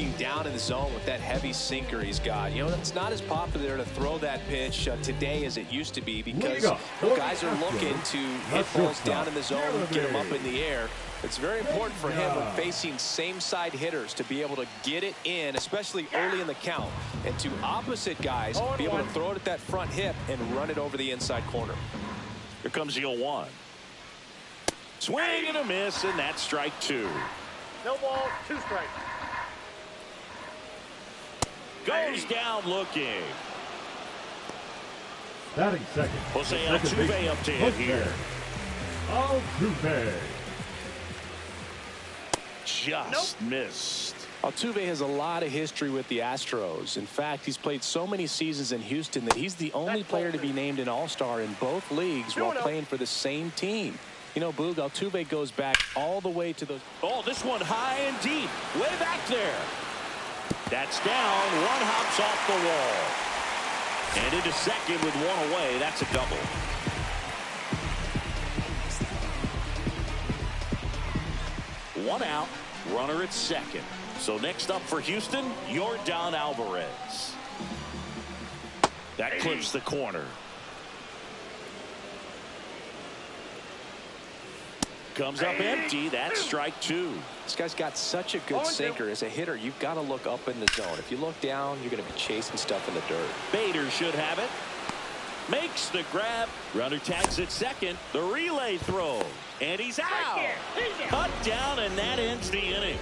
working down in the zone with that heavy sinker he's got. You know, it's not as popular to throw that pitch today as it used to be because guys are looking to hit balls down in the zone, get them up in the air. It's very important for him when facing same-side hitters to be able to get it in, especially early in the count, and to opposite guys be able to throw it at that front hip and run it over the inside corner. Here comes the 0-1. Swing and a miss, and that's strike two. No ball, 2 strikes. Goes down looking. Batting second. Jose Altuve up to hit here. Altuve. Just missed. Altuve has a lot of history with the Astros. In fact, he's played so many seasons in Houston that he's the only player to be named an All-Star in both leagues while playing for the same team. You know, Boog, Altuve goes back all the way to those. Oh, this one high and deep. Way back there. That's down. One hops off the wall. And into second with one away. That's a double. One out. Runner at second. So next up for Houston, Yordan Alvarez. That clips the corner. Comes up empty. That's strike two. This guy's got such a good sinker. As a hitter, you've got to look up in the zone. If you look down, you're going to be chasing stuff in the dirt. Bader should have it. Makes the grab. Runner tags at second. The relay throw. And he's out. Cut down, and that ends the inning.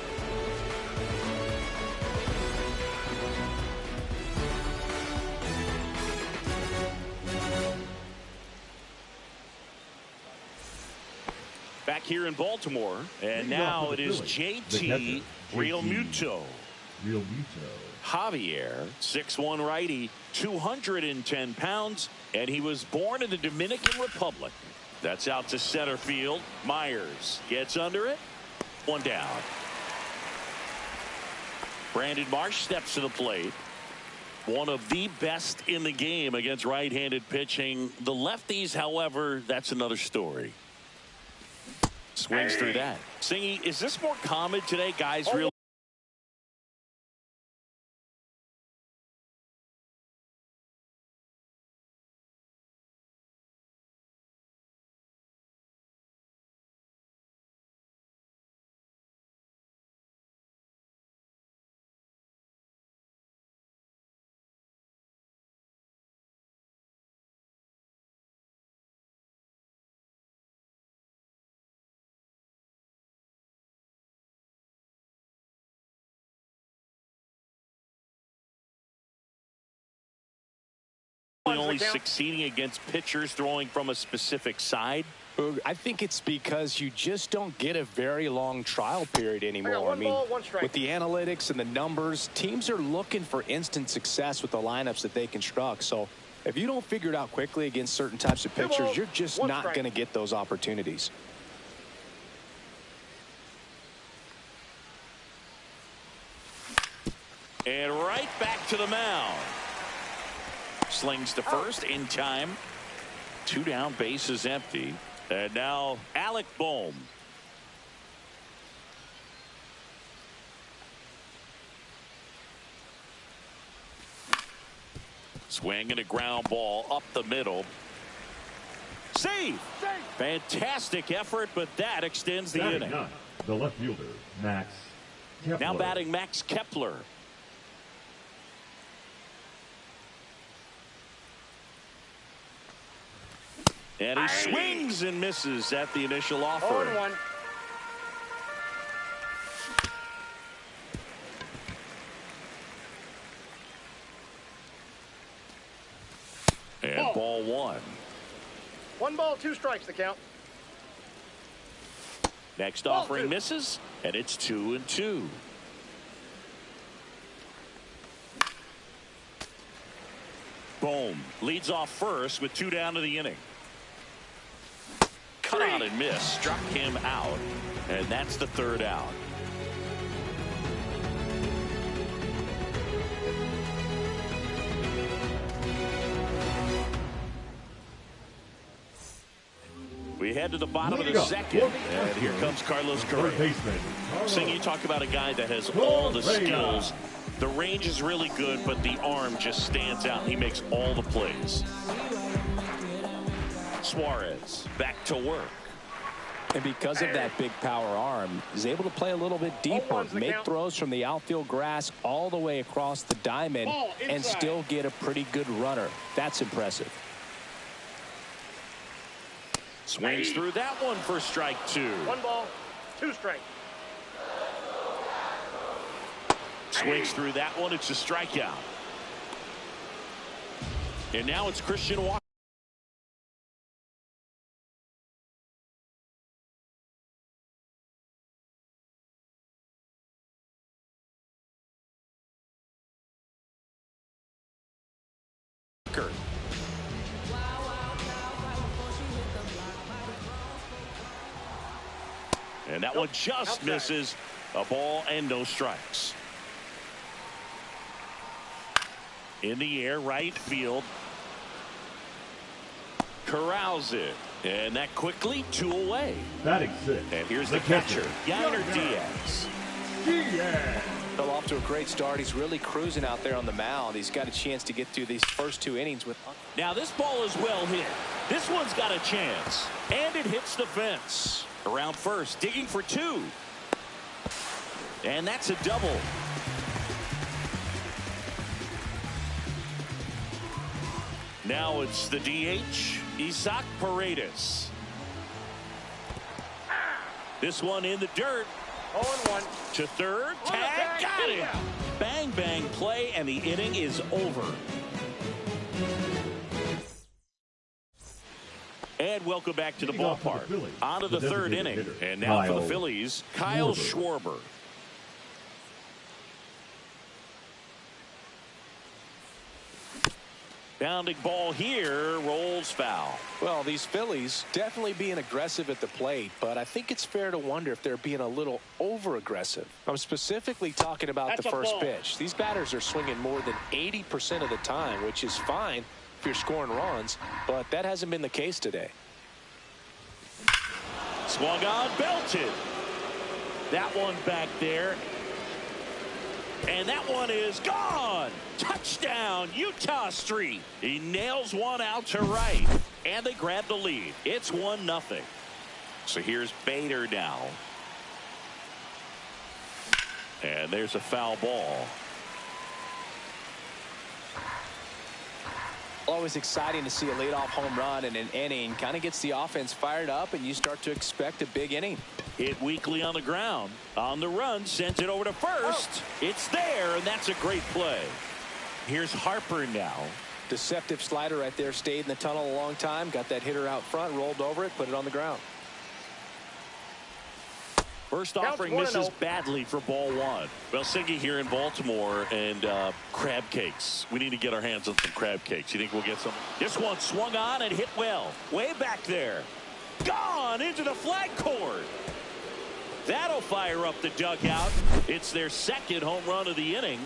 Back here in Baltimore, and now it is JT Realmuto. Javier, 6'1" righty, 210 pounds, and he was born in the Dominican Republic. That's out to center field. Myers gets under it. One down. Brandon Marsh steps to the plate. One of the best in the game against right-handed pitching. The lefties, however, that's another story. Swings through that. Singy, is this more common today, guys? Really? Only succeeding against pitchers throwing from a specific side. I think it's because you just don't get a very long trial period anymore. I mean, with the analytics and the numbers, teams are looking for instant success with the lineups that they construct. So if you don't figure it out quickly against certain types of pitchers, you're just not going to get those opportunities. And right back to the mound. Slings to first in time. 2 down, bases empty. And now Alec Bohm. Swing and a ground ball up the middle. Save! Fantastic effort, but that extends the inning. The left fielder, Max Kepler. Now batting Max Kepler. And he swings and misses at the initial offer. 0-1. And ball one. 1 ball, 2 strikes the count. Next offering misses, and it's 2-2. Bohm leads off first with 2 down to the inning. Cut out and miss, struck him out, and that's the 3rd out. We We head to the bottom of the second, and here comes Carlos Correa. Sing, you talk about a guy that has all the skills. The range is really good, but the arm just stands out. He makes all the plays. Suarez back to work. And because of that big power arm, he's able to play a little bit deeper, make throws from the outfield grass all the way across the diamond, and still get a pretty good runner. That's impressive. Swings through that one for strike 2. 1 ball, 2 strikes. Swings through that one. It's a strikeout. And now it's Christian Walker. And that one just misses. A ball and no strikes. In the air, right field. Corrals it. And that quickly 2 away. Batting 6. And here's the catcher, Yainer Diaz. Fell off to a great start. He's really cruising out there on the mound. He's got a chance to get through these first 2 innings with. Now this ball is well hit. This one's got a chance. And it hits the fence. Around first, digging for 2. And that's a double. Now it's the DH, Isaac Paredes. This one in the dirt. 0-1. To third. Tag. Got it. Bang, bang play, and the inning is over. And welcome back to the ballpark. On to the third inning. And now for the Phillies, Kyle Schwarber. Bounding ball here, rolls foul. Well, these Phillies definitely being aggressive at the plate, but I think it's fair to wonder if they're being a little over-aggressive. I'm specifically talking about the first pitch. These batters are swinging more than 80% of the time, which is fine if you're scoring runs, but that hasn't been the case today. Swung on, belted. That one back there. And that one is gone. Touchdown, Utah Street. He nails one out to right. And they grab the lead. It's 1-0. So here's Bader now. And there's a foul ball. Always exciting to see a leadoff home run in an inning. Kind of gets the offense fired up, and you start to expect a big inning. Hit weakly on the ground. On the run, sent it over to first. It's there, and that's a great play. Here's Harper now. Deceptive slider right there. Stayed in the tunnel a long time. Got that hitter out front, rolled over it, put it on the ground. First offering misses badly for ball 1. Well, Siggy here in Baltimore, and crab cakes. We need to get our hands on some crab cakes. You think we'll get some? This one swung on and hit well. Way back there. Gone into the flag court. That'll fire up the dugout. It's their second home run of the inning.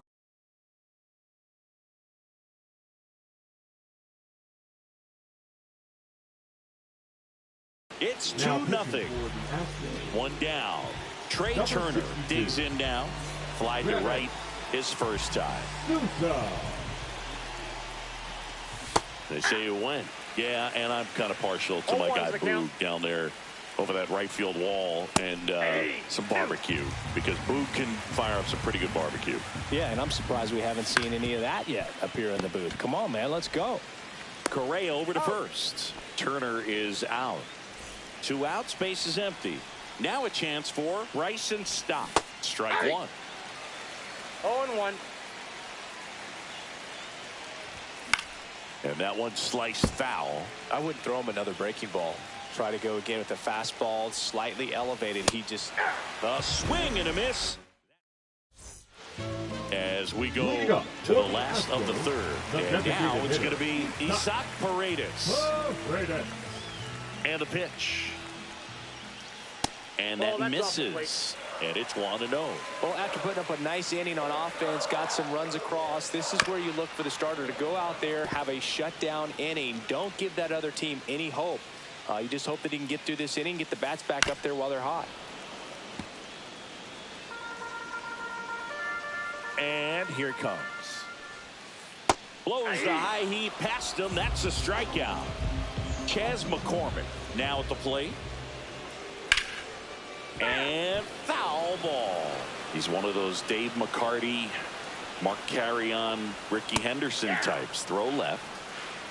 It's 2-0. One down. Trey Turner digs in now. Fly to right his first time. They say it went. Yeah, and I'm kind of partial to my guy Boog down there over that right field wall, and some barbecue, because Boog can fire up some pretty good barbecue. Yeah, and I'm surprised we haven't seen any of that yet up here in the booth. Come on, man, let's go. Correa over to first. Turner is out. 2 outs, base is empty. Now a chance for Bryson Stott. Strike 1. 0-1. And that one sliced foul. I wouldn't throw him another breaking ball. Try to go again with the fastball, slightly elevated. He just a swing and a miss. As we go to the last of the third. And now it's going to be Isaac Paredes. And the pitch. And that misses. And it's 1-0. Well, after putting up a nice inning on offense, got some runs across, this is where you look for the starter to go out there, have a shutdown inning. Don't give that other team any hope. You just hope that he can get through this inning, get the bats back up there while they're hot. And here it comes. Blows the high heat past him. That's a strikeout. Chas McCormick now at the plate. And foul ball. He's one of those Dave McCarty, Mark Carrion, Ricky Henderson types. Throw left,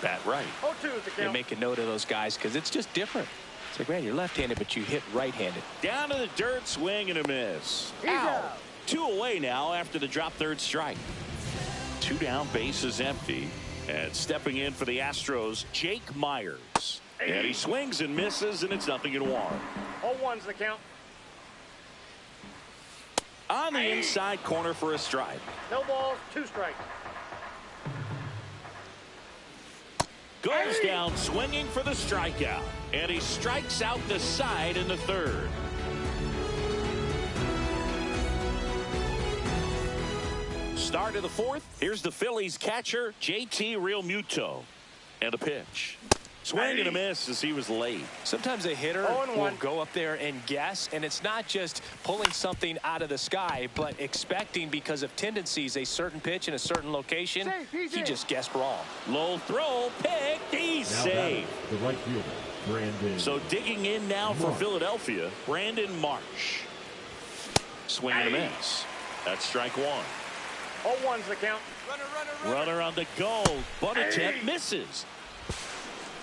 bat right. 0-2 is the They count. make a note of those guys because it's just different. It's like, man, you're left-handed, but you hit right-handed. Down to the dirt, swing and a miss. He's out. 2 away now after the drop third strike. 2 down, bases empty. And stepping in for the Astros, Jake Myers. And he swings and misses, and it's 0-1. 0-1's the count. On the inside corner for a strike. No balls, 2 strikes. Goes down swinging for the strikeout. And he strikes out the side in the third. Start of the fourth. Here's the Phillies catcher, JT Realmuto. And a pitch. Swing and a miss as he was late. Sometimes a hitter will go up there and guess, and it's not just pulling something out of the sky, but expecting, because of tendencies, a certain pitch in a certain location. He just guessed wrong. Low throw, picked, he's safe. The right fielder, Brandon. So digging in now for Philadelphia, Brandon Marsh. Swing and a miss. That's strike 1. 0-1's the count. Runner on the go. Bunt attempt misses.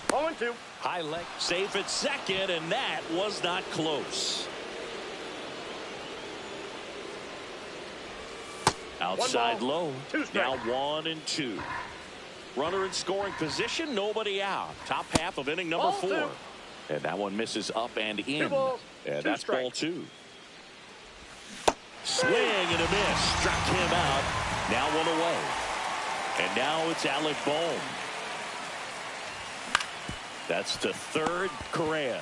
0-2. High leg. Safe at second, and that was not close. Outside low. 2 Now strikes. 1-2. Runner in scoring position, nobody out. Top half of inning number 4. 2. And that one misses up and in. 2 balls, And 2 that's strikes. ball 2. Swing and a miss. Struck him out. Now 1 away. And now it's Alec Bohm. That's the third. Correa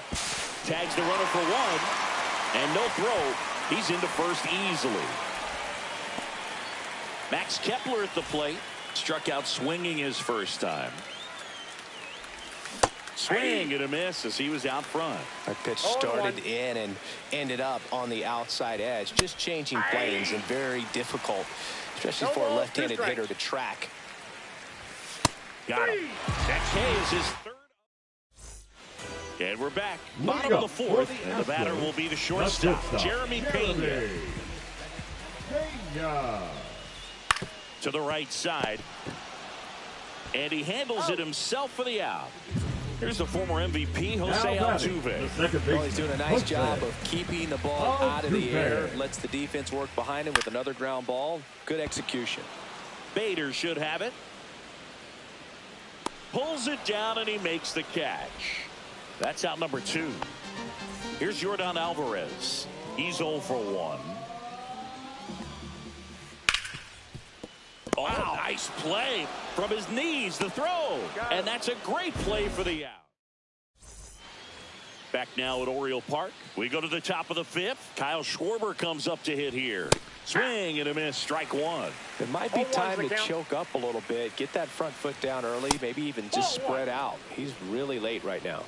tags the runner for 1. And no throw. He's into first easily. Max Kepler at the plate. Struck out swinging his first time. Swing and a miss as he was out front. That pitch started in and ended up on the outside edge. Just changing planes and very difficult, especially for a left-handed hitter to track. Got him. That K is his third. And we're back. Bottom of the 4th. And the batter will be the shortstop, Jeremy Pena. To the right side. And he handles it himself for the out. Here's the former MVP, Jose Altuve. Well, he's doing a nice job of keeping the ball out of the air. Lets the defense work behind him with another ground ball. Good execution. Bader should have it. Pulls it down and he makes the catch. That's out number 2. Here's Yordan Alvarez. He's 0 for 1. Oh, wow. Nice play from his knees, the throw. And that's a great play for the out. Back now at Oriole Park. We go to the top of the 5th. Kyle Schwarber comes up to hit here. Swing and a miss, strike 1. It might be time to choke up a little bit. Get that front foot down early. Maybe even just spread out. He's really late right now.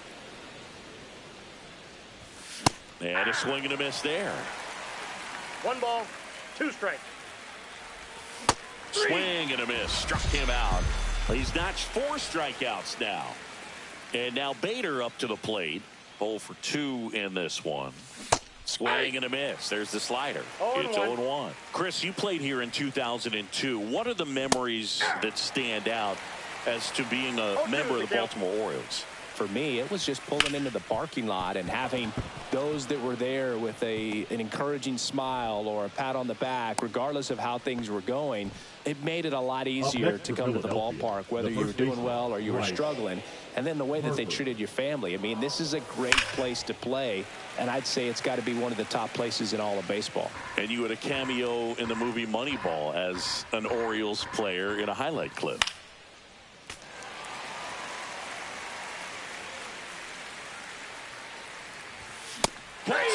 And a swing and a miss there. 1 ball, 2 strikes. Swing and a miss. Struck him out. He's notched 4 strikeouts now. And now Bader up to the plate. 0 for 2 in this one. Swing and a miss. There's the slider. It's 0-1. Chris, you played here in 2002. What are the memories that stand out as to being a member of the Baltimore Orioles? For me, it was just pulling into the parking lot and having those that were there with an encouraging smile or a pat on the back, regardless of how things were going. It made it a lot easier to come to the ballpark, whether you were doing well or you were struggling. And then the way that they treated your family. I mean, this is a great place to play, and I'd say it's got to be one of the top places in all of baseball. And you had a cameo in the movie Moneyball as an Orioles player in a highlight clip.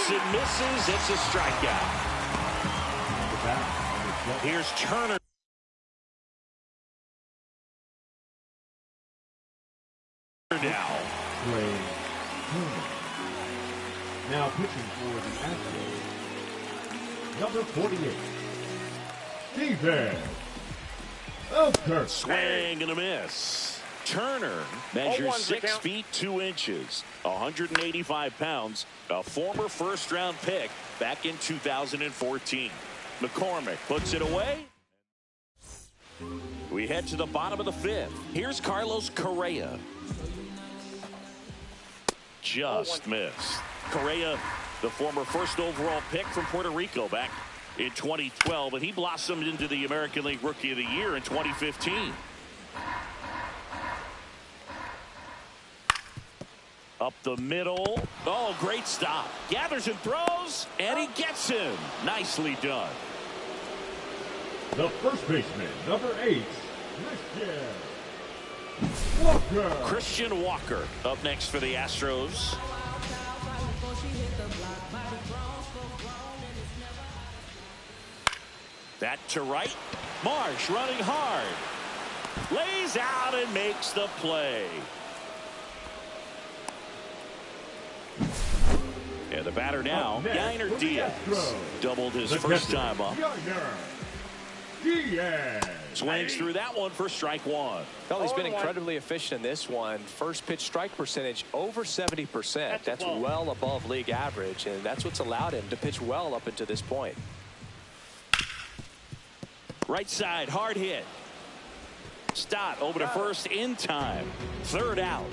Hits and misses. It's a strikeout. Here's Turner. Now. 48. Steven Elkert. Swing and a miss. Turner measures 6 feet 2 inches, 185 pounds, a former first-round pick back in 2014. McCormick puts it away. We head to the bottom of the 5th. Here's Carlos Correa. Just missed. Correa, the former first overall pick from Puerto Rico back in 2012, and he blossomed into the American League Rookie of the Year in 2015. Up the middle. Oh, great stop. Gathers and throws, and he gets him. Nicely done. The first baseman, number 8, Christian Walker. Christian Walker up next for the Astros. That to right. Marsh running hard. Lays out and makes the play. And the batter now, Yainer Diaz. Doubled his first time up. Swings through that one for strike 1. Well, he's been incredibly efficient in this one. First pitch strike percentage over 70%. That's well above league average, and that's what's allowed him to pitch well up until this point. Right side, hard hit. Stott over to first in time. Third out.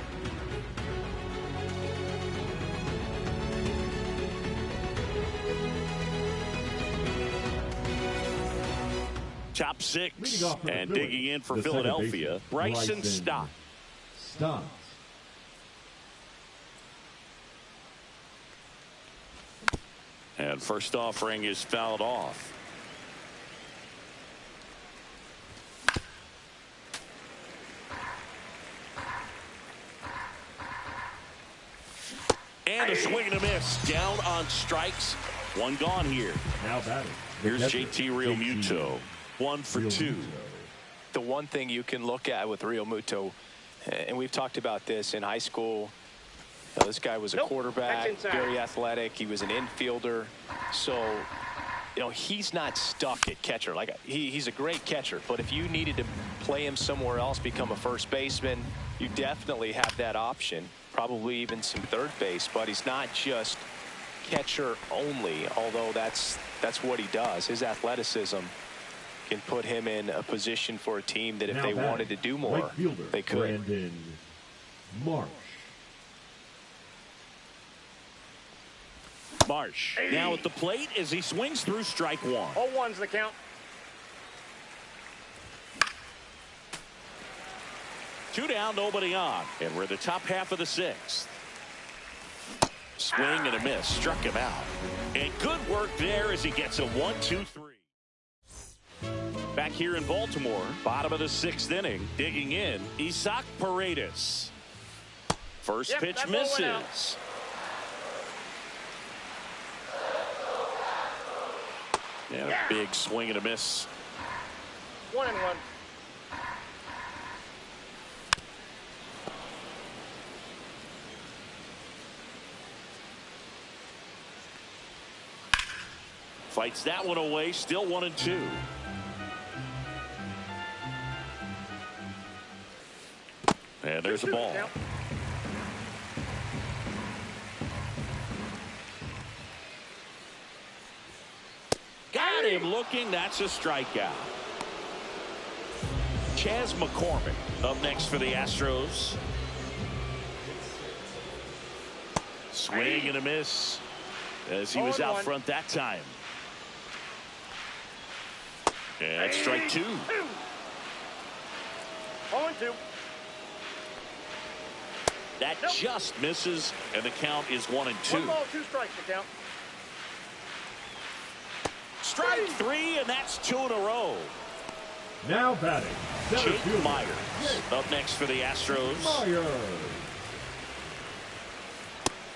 Top 6 and digging in for Philadelphia, Bryson Stott. And first offering is fouled off. And a swing and a miss. Down on strikes. One gone here. Now batting. Here's JT Realmuto. 1 for 2. The one thing you can look at with Realmuto, and we've talked about this in high school, this guy was a quarterback, very athletic. He was an infielder. So, he's not stuck at catcher. Like he's a great catcher, but if you needed to play him somewhere else, become a first baseman, you definitely have that option. Probably even some third base, but he's not just catcher only, although that's what he does. His athleticism can put him in a position for a team that if they wanted to do more, they could. Brandon Marsh now at the plate as he swings through strike 1. 0-1's the count. 2 down, nobody on, and we're the top half of the 6th. Swing and a miss, struck him out, and good work there as he gets a 1-2-3. Back here in Baltimore, bottom of the 6th inning, digging in, Isaac Paredes. First pitch misses. And a big swing and a miss. 1-1. Fights that one away, still 1-2. And there's a ball. Got him looking. That's a strikeout. Chas McCormick up next for the Astros. Swing and a miss as he was out front that time. And strike 2. 0-2. That just misses, and the count is 1-2. 1 ball, 2 strikes to count. Strike 3, and that's 2 in a row. Now batting, Jake Myers up next for the Astros.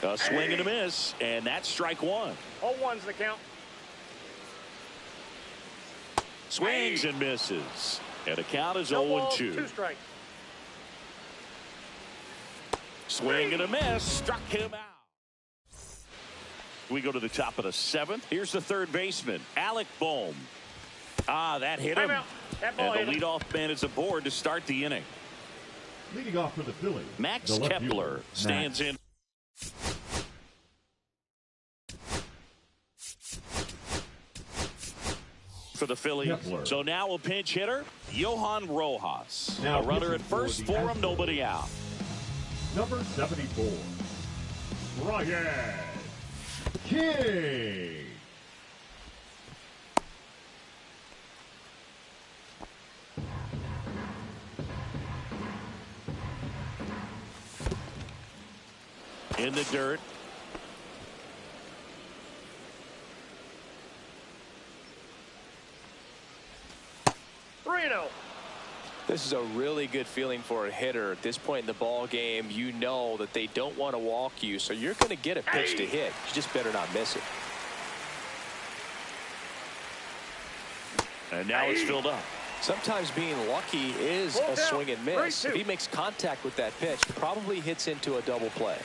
A swing and a miss, and that's strike 1. 0-1's the count. Swings and misses, and the count is 0-2. 2 strikes. Swing and a miss, struck him out. We go to the top of the 7th. Here's the third baseman, Alec Bohm. That hit him. And the leadoff man is aboard to start the inning. Leading off for the Phillies, Max Kepler stands in for the Phillies. Kepler. So now a pinch hitter, Johan Rojas. Now A runner at pitching for first the for him, Astros. nobody out. number 74, Brian King. In the dirt. Reno. This is a really good feeling for a hitter at this point in the ball game. You know that they don't want to walk you, so you're going to get a pitch to hit. You just better not miss it. And now it's filled up. Sometimes being lucky is a swing and miss. If he makes contact with that pitch, probably hits into a double play.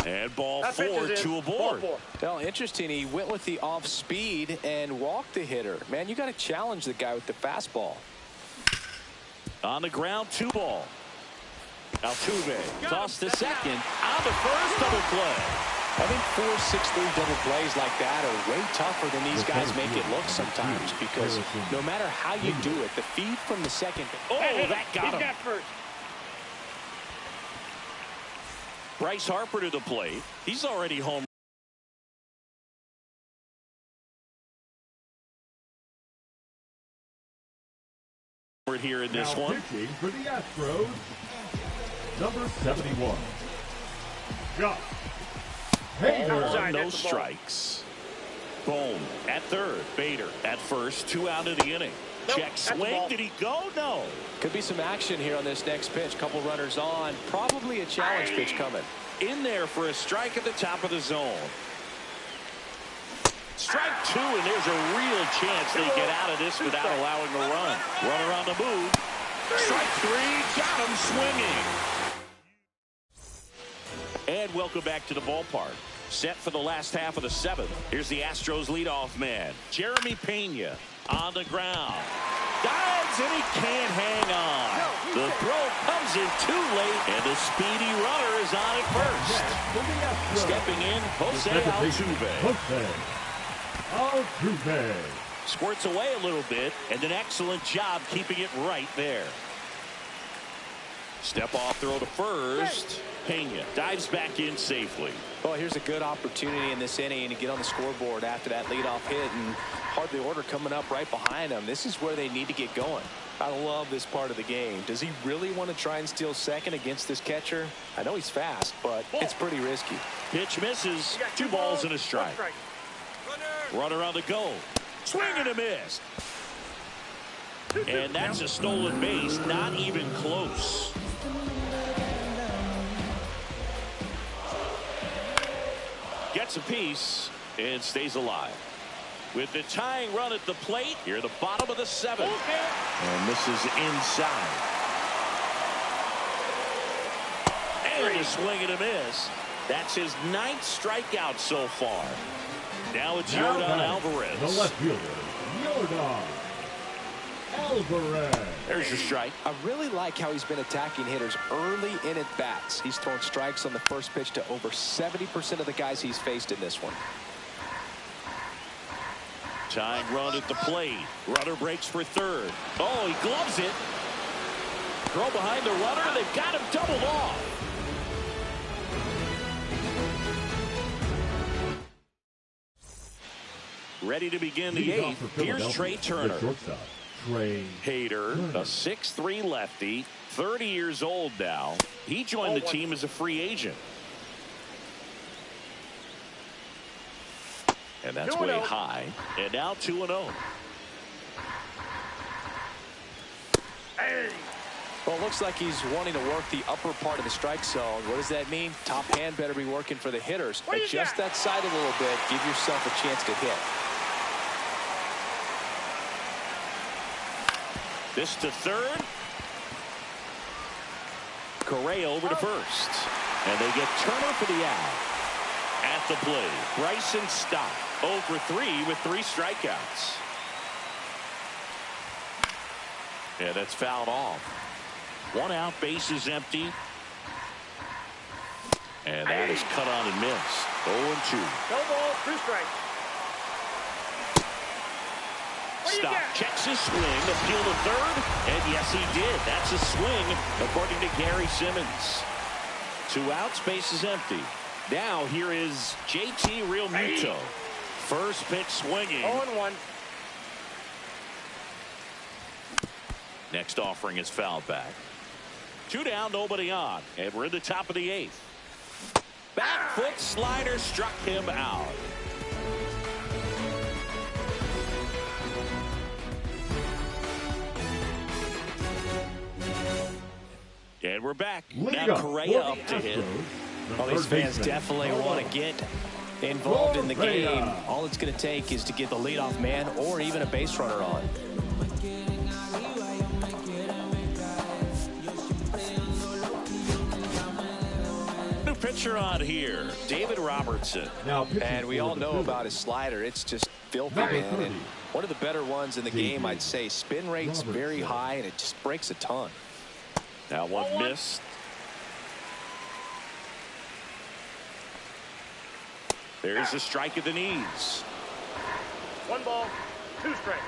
And ball 4, 2 aboard. Well, interesting. He went with the off speed and walked the hitter. Man, you got to challenge the guy with the fastball. On the ground, 2 ball. Altuve tossed to second. On the first, double play. I think 4-6-3 double plays like that are way tougher than these guys make it look sometimes, because no matter how you do it, the feed from the second. Oh, that got him. Got first. Bryce Harper to the plate. He's already home. Here in this Now one. pitching for the Astros, number 71, Josh Hader. No strikes. Bohm at third. Bader at first. 2 out of the inning. Check swing. Did he go? No. Could be some action here on this next pitch. Couple runners on. Probably a challenge pitch coming. In there for a strike at the top of the zone. Strike 2, and there's a real chance they get out of this without allowing a run. Runner on the move. Strike 3. Got him swinging. And welcome back to the ballpark. Set for the last half of the 7th. Here's the Astros leadoff man, Jeremy Pena, on the ground. Dives, and he can't hang on. The throw comes in too late, and the speedy runner is on at first. Stepping in, Jose Altuve. Squirts away a little bit, and an excellent job keeping it right there. Step off throw to first. Pena dives back in safely. Well, here's a good opportunity in this inning to get on the scoreboard after that leadoff hit, and hard the order coming up right behind them. This is where they need to get going. I love this part of the game. Does he really want to try and steal second against this catcher? I know he's fast, but it's pretty risky. Pitch misses. 2 balls and a strike. Runner on the go. Swing and a miss. And that's a stolen base. Not even close. Gets a piece and stays alive. With the tying run at the plate, here the bottom of the 7th. And this is inside. And a swing and a miss. That's his 9th strikeout so far. Now it's Yordan Alvarez. The left fielder, Yordan Alvarez. There's your strike. I really like how he's been attacking hitters early in at bats. He's thrown strikes on the first pitch to over 70% of the guys he's faced in this one. Tying run at the plate. Runner breaks for third. Oh, he gloves it. Throw behind the runner. They've got him doubled off. Ready to begin the 8th. Here's Trey Turner. Hader, a 6'3 lefty, 30 years old now. He joined the team as a free agent. And that's way high. And now 2-0. Well, it looks like he's wanting to work the upper part of the strike zone. What does that mean? Top hand better be working for the hitters. Adjust that side a little bit. Give yourself a chance to hit. This to third. Correa over to first. And they get Turner for the out. At the plate, Bryson Stott, 0 for 3 with 3 strikeouts. Yeah, that's fouled off. 1 out, base is empty. And that is cut on and missed. 0-2. No ball, 2 strikes. Stott checks his swing, appeal to third, and yes, he did. That's a swing, according to Gary Simmons. 2 outs, base is empty. Now here is JT Realmuto. First pitch swinging. 0-1. Next offering is fouled back. 2 down, nobody on, and we're in the top of the 8th. Back foot slider struck him out. And we're back. Now Correa up to hit. Well, these fans definitely want to get involved in the game. All it's going to take is to get the leadoff man or even a base runner on. New pitcher on here, David Robertson. And we all know about his slider. It's just filthy, man. And one of the better ones in the game, I'd say. Spin rate's very high, and it just breaks a ton. Now one missed. There's a strike at the knees. 1 ball, 2 strikes.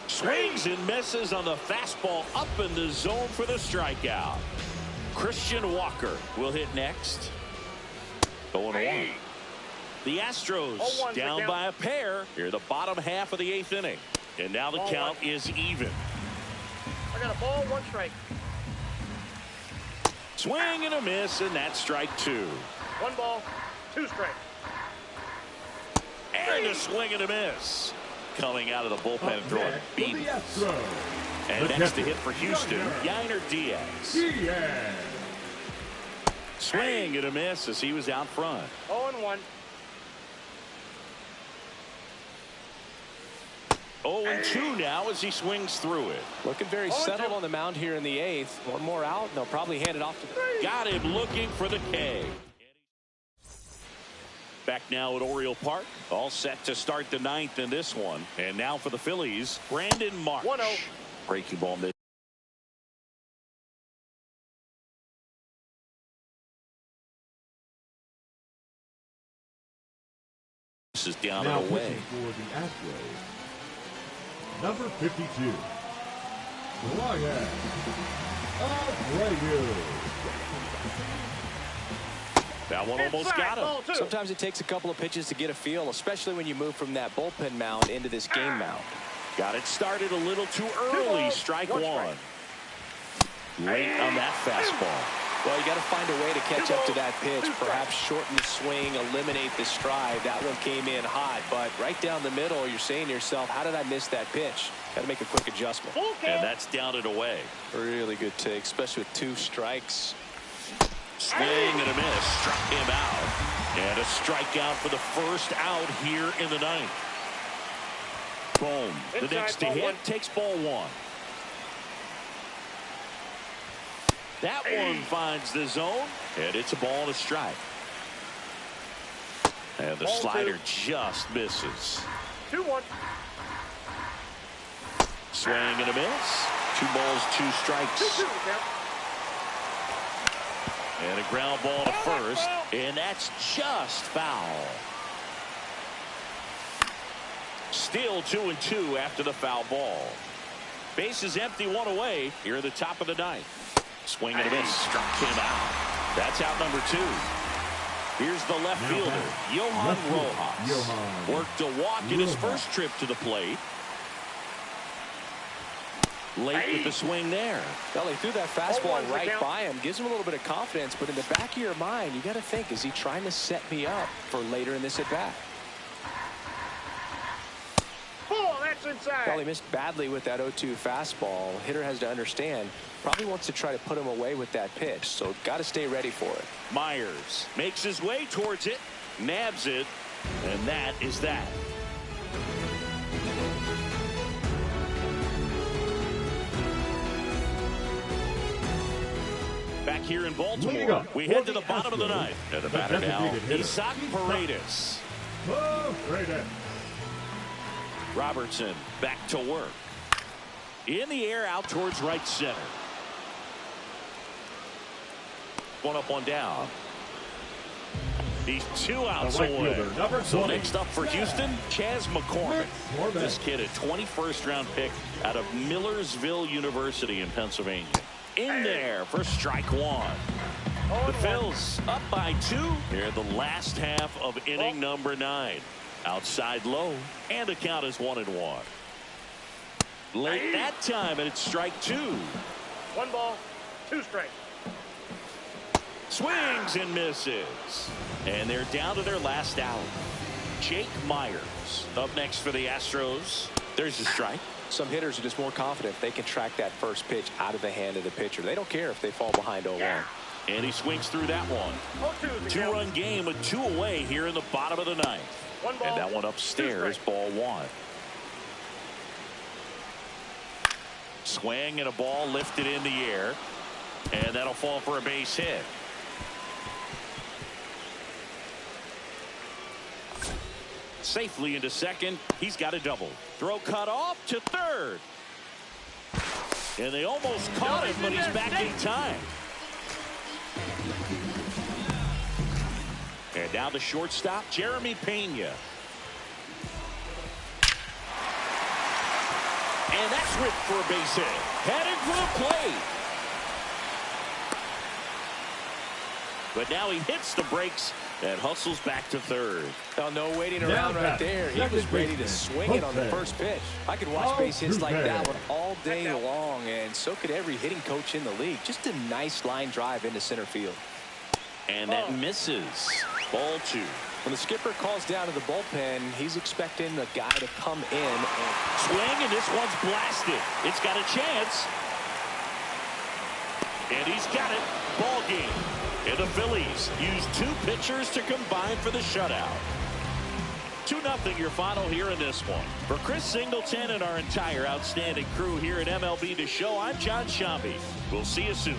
Swings and misses on the fastball up in the zone for the strikeout. Christian Walker will hit next. 0-1. The Astros down by a pair here the bottom half of the 8th inning. And now the count is even. I got a ball, 1 strike. Swing and a miss, and that's strike 2. 1 ball, 2 strikes. And a swing and a miss. Coming out of the bullpen throwing beat. And next to hit for Houston, Yainer Diaz. Swing and a miss as he was out front. 0-1. 0-2 now as he swings through it. Looking very settled on the mound here in the 8th. 1 more out, and they'll probably hand it off to the... Got him looking for the K. Back now at Oriole Park. All set to start the 9th in this one. And now for the Phillies, Brandon March. 1-0. Breaking ball mid. This is down and away. For the Astros, number 52, Ryan Abreu. That one almost got him. Sometimes it takes a couple of pitches to get a feel, especially when you move from that bullpen mound into this game mound. Got it started a little too early. Strike 1. Late on that fastball. Well, you got to find a way to catch up to that pitch. Perhaps shorten the swing, eliminate the stride. That one came in hot, but right down the middle, you're saying to yourself, how did I miss that pitch? Got to make a quick adjustment. And that's down and away. Really good take, especially with 2 strikes. Swing and a miss. Struck him out. And a strikeout for the first out here in the 9th. Boom. The next to hit takes ball 1. That one finds the zone, and it's a ball and a strike. And the slider just misses. 2-1. Swing and a miss. 2 balls, 2 strikes. 2-2 now. And a ground ball to first, and that's just foul. Still 2-2 after the foul ball. Base is empty, 1 away. Here at the top of the 9th. Swing and a miss. Struck him out. That's out number 2. Here's the left fielder, Johan Rojas. Worked a walk in his first trip to the plate. Late with the swing there. Well, he threw that fastball right by him. Gives him a little bit of confidence, but in the back of your mind, you got to think, is he trying to set me up for later in this at-bat? Oh, that's inside. Well, he missed badly with that 0-2 fastball. Hitter has to understand, probably wants to try to put him away with that pitch, so got to stay ready for it. Myers makes his way towards it, nabs it, and that is that. Back back here in Baltimore. We head to the bottom of the ninth. And the batter now, Isaac Paredes. Robertson back to work. In the air out towards right center. One up, one down. He's 2 outs away. So next up for Houston, Chas McCormick. This kid, a 21st round pick out of Millersville University in Pennsylvania. In there for strike one. The Phils up by 2 here in the last half of inning number 9. Outside low, and the count is 1-1. Late that time, and it's strike 2. 1 ball, 2 strikes. Swings and misses. And they're down to their last out. Jake Myers up next for the Astros. There's a strike. Some hitters are just more confident if they can track that first pitch out of the hand of the pitcher. They don't care if they fall behind 0-1. And he swings through that one. 2-run game with 2 away here in the bottom of the ninth. 1 ball, and that one upstairs, ball 1. Swing and a ball lifted in the air. And that'll fall for a base hit. Safely into second. He's got a double. Throw cut off to third. And they almost caught him, but he's back in time. And now the shortstop, Jeremy Pena. And that's ripped for a base hit. Headed for the plate. But now he hits the brakes and hustles back to third. Oh, no waiting around right there. He was ready to swing it on the first pitch. I could watch base hits like that one all day long, and so could every hitting coach in the league. Just a nice line drive into center field. And that misses. Ball 2. When the skipper calls down to the bullpen, he's expecting the guy to come in and swing, and this one's blasted. It's got a chance. And he's got it. Ball game. And the Phillies use 2 pitchers to combine for the shutout. 2-0 your final here in this one. For Chris Singleton and our entire outstanding crew here at MLB The Show, I'm John Shambi. We'll see you soon.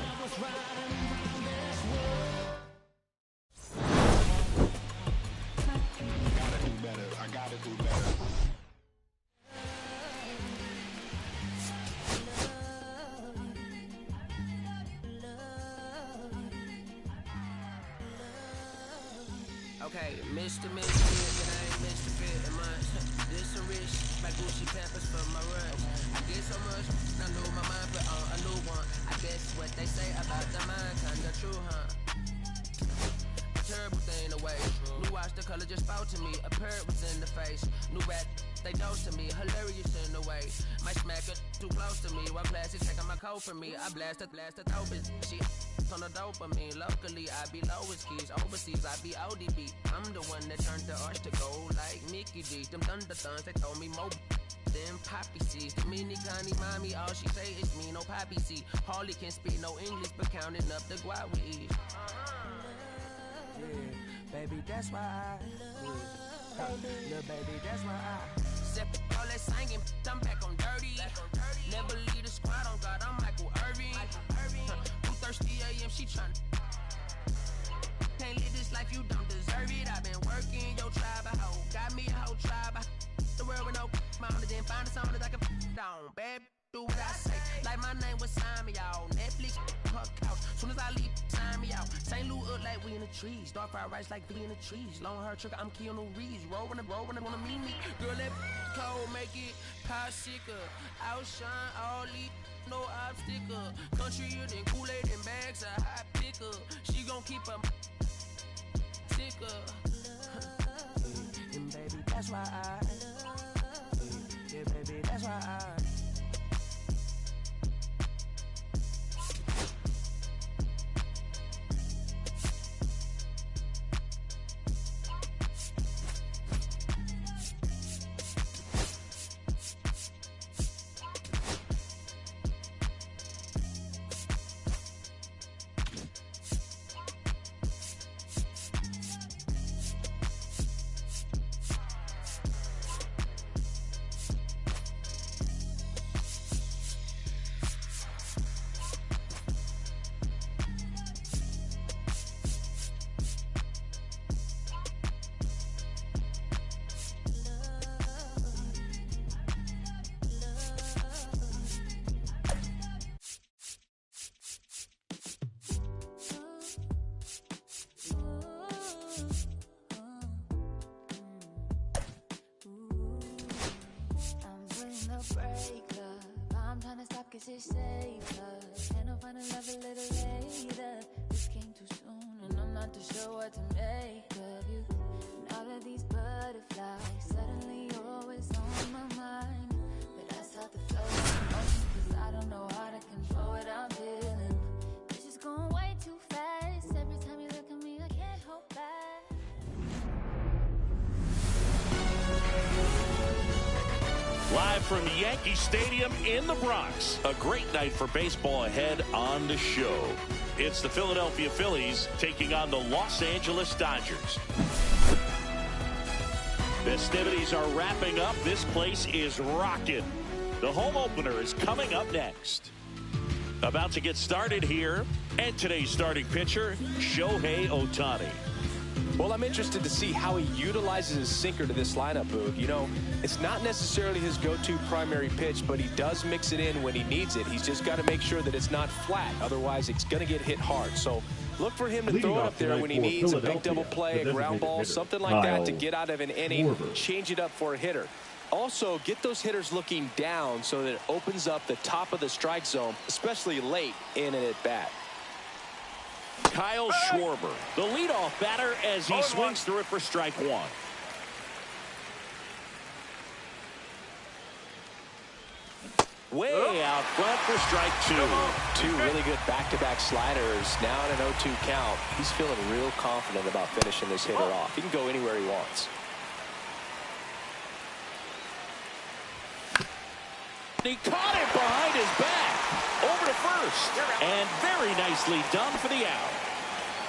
Okay, Mr. Fit, but I ain't Mr. Fit in much. This some rich, like Gucci Pampers for my run. I get so much, I know my mind put on a new one. I guess what they say about the mind, kinda true, huh? A terrible thing away. New watch, the color just spoke to me. A parrot was in the face. New rat, they dose to me. Hilarious in the way. My smacker too close to me. While class is taking my coat from me. I blast the dope is she on the dopamine. Locally, I be lowest keys. Overseas, I be ODB. I'm the one that turned the arch to gold like Mickey D. Them thunder thuns, they told me more than poppy seeds. The mini Connie mommy, all she say is me, no poppy seed. Harley can speak no English, but counting up the guap with ease. Yeah, baby, that's why I little baby, that's why I step all that singing, I'm back on dirty. Never leave the squad on God, I'm Michael Irving. 2:30 a.m. she tryna can't live this life, you don't deserve it. I've been working your tribe, a hoe got me a whole tribe. The world with no mouth, then find a song that I can down. Bad, do what I say. Like my name was sign me out. Netflix, her couch. Soon as I leave, sign me out. St. Louis up like we in the trees. Dark fried rice like we in the trees. Long hair trigger, I'm Keanu Reeves. Rolling, wanna meet me. Girl, that cold, make it pop sicker. Outshine all these. No obstacle. Country and Kool-Aid and bags a hot picker. She gon' keep a sicker. And baby, that's why yeah, baby, that's why is it safer? Can I find a love a little later? This came too soon and I'm not too sure what to make of you. And all of these butterflies suddenly always on my mind. But I start to flow cause I don't know how to control what I'm feeling. It's just going way too fast. Every time you look at me, I can't hold back. Live from Yankee Stadium in the Bronx. A great night for baseball ahead on the show. It's the Philadelphia Phillies taking on the Los Angeles Dodgers. Festivities are wrapping up. This place is rocking. The home opener is coming up next. About to get started here. And today's starting pitcher, Shohei Ohtani. Well, I'm interested to see how he utilizes his sinker to this lineup, Boog. You know, it's not necessarily his go-to primary pitch, but he does mix it in when he needs it. He's just got to make sure that it's not flat. Otherwise, it's going to get hit hard. So look for him to throw it up there when he needs a big double play, a ground ball, something like that to get out of an inning, change it up for a hitter. Also, get those hitters looking down so that it opens up the top of the strike zone, especially late in an at-bat. Kyle Schwarber, the leadoff batter as he swings through it for strike one. Way out front for strike two. Two really good back-to-back sliders. Now in an 0-2 count. He's feeling real confident about finishing this hitter off. He can go anywhere he wants. He caught it behind his back. Over to first. And very nicely done for the out.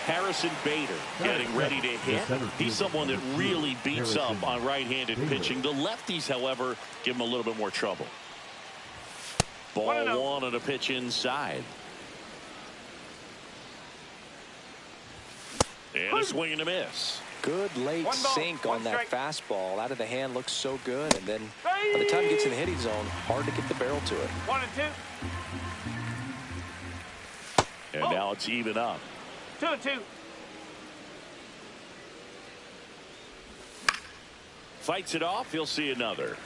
Harrison Bader getting ready to hit. He's someone that really beats up on right-handed pitching. The lefties, however, give him a little bit more trouble. Ball one on a pitch inside. And a swing and a miss. Good late sink on that fastball. Out of the hand, looks so good. And then by the time it gets in the hitting zone, hard to get the barrel to it. 1-2. And now it's even up. 2-2. Fights it off. He'll see another.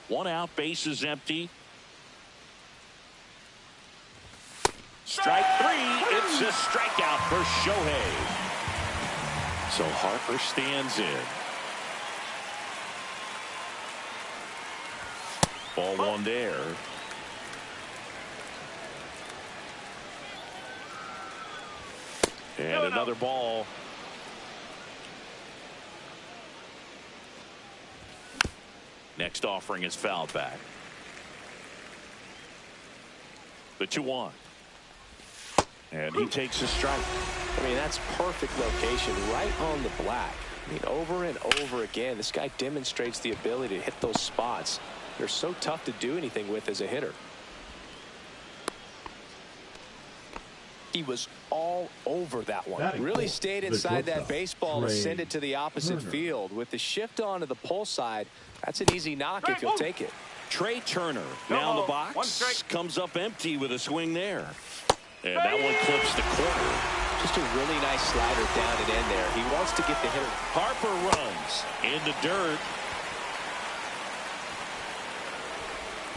One out. Base is empty. Strike three. It's a strikeout for Shohei. So Harper stands in. Ball one there. And another ball. Next offering is fouled back. The 2-1. And he takes a strike. I mean, that's perfect location, right on the black. I mean, over and over again, this guy demonstrates the ability to hit those spots. They're so tough to do anything with as a hitter. He was all over that one. Really stayed inside that baseball, ascended to the opposite field. With the shift on to the pull side, that's an easy knock if you'll take it. Trey Turner now in the box. Comes up empty with a swing there. And that one clips the corner. Just a really nice slider down and in there. He wants to get the hitter. Harper runs in the dirt.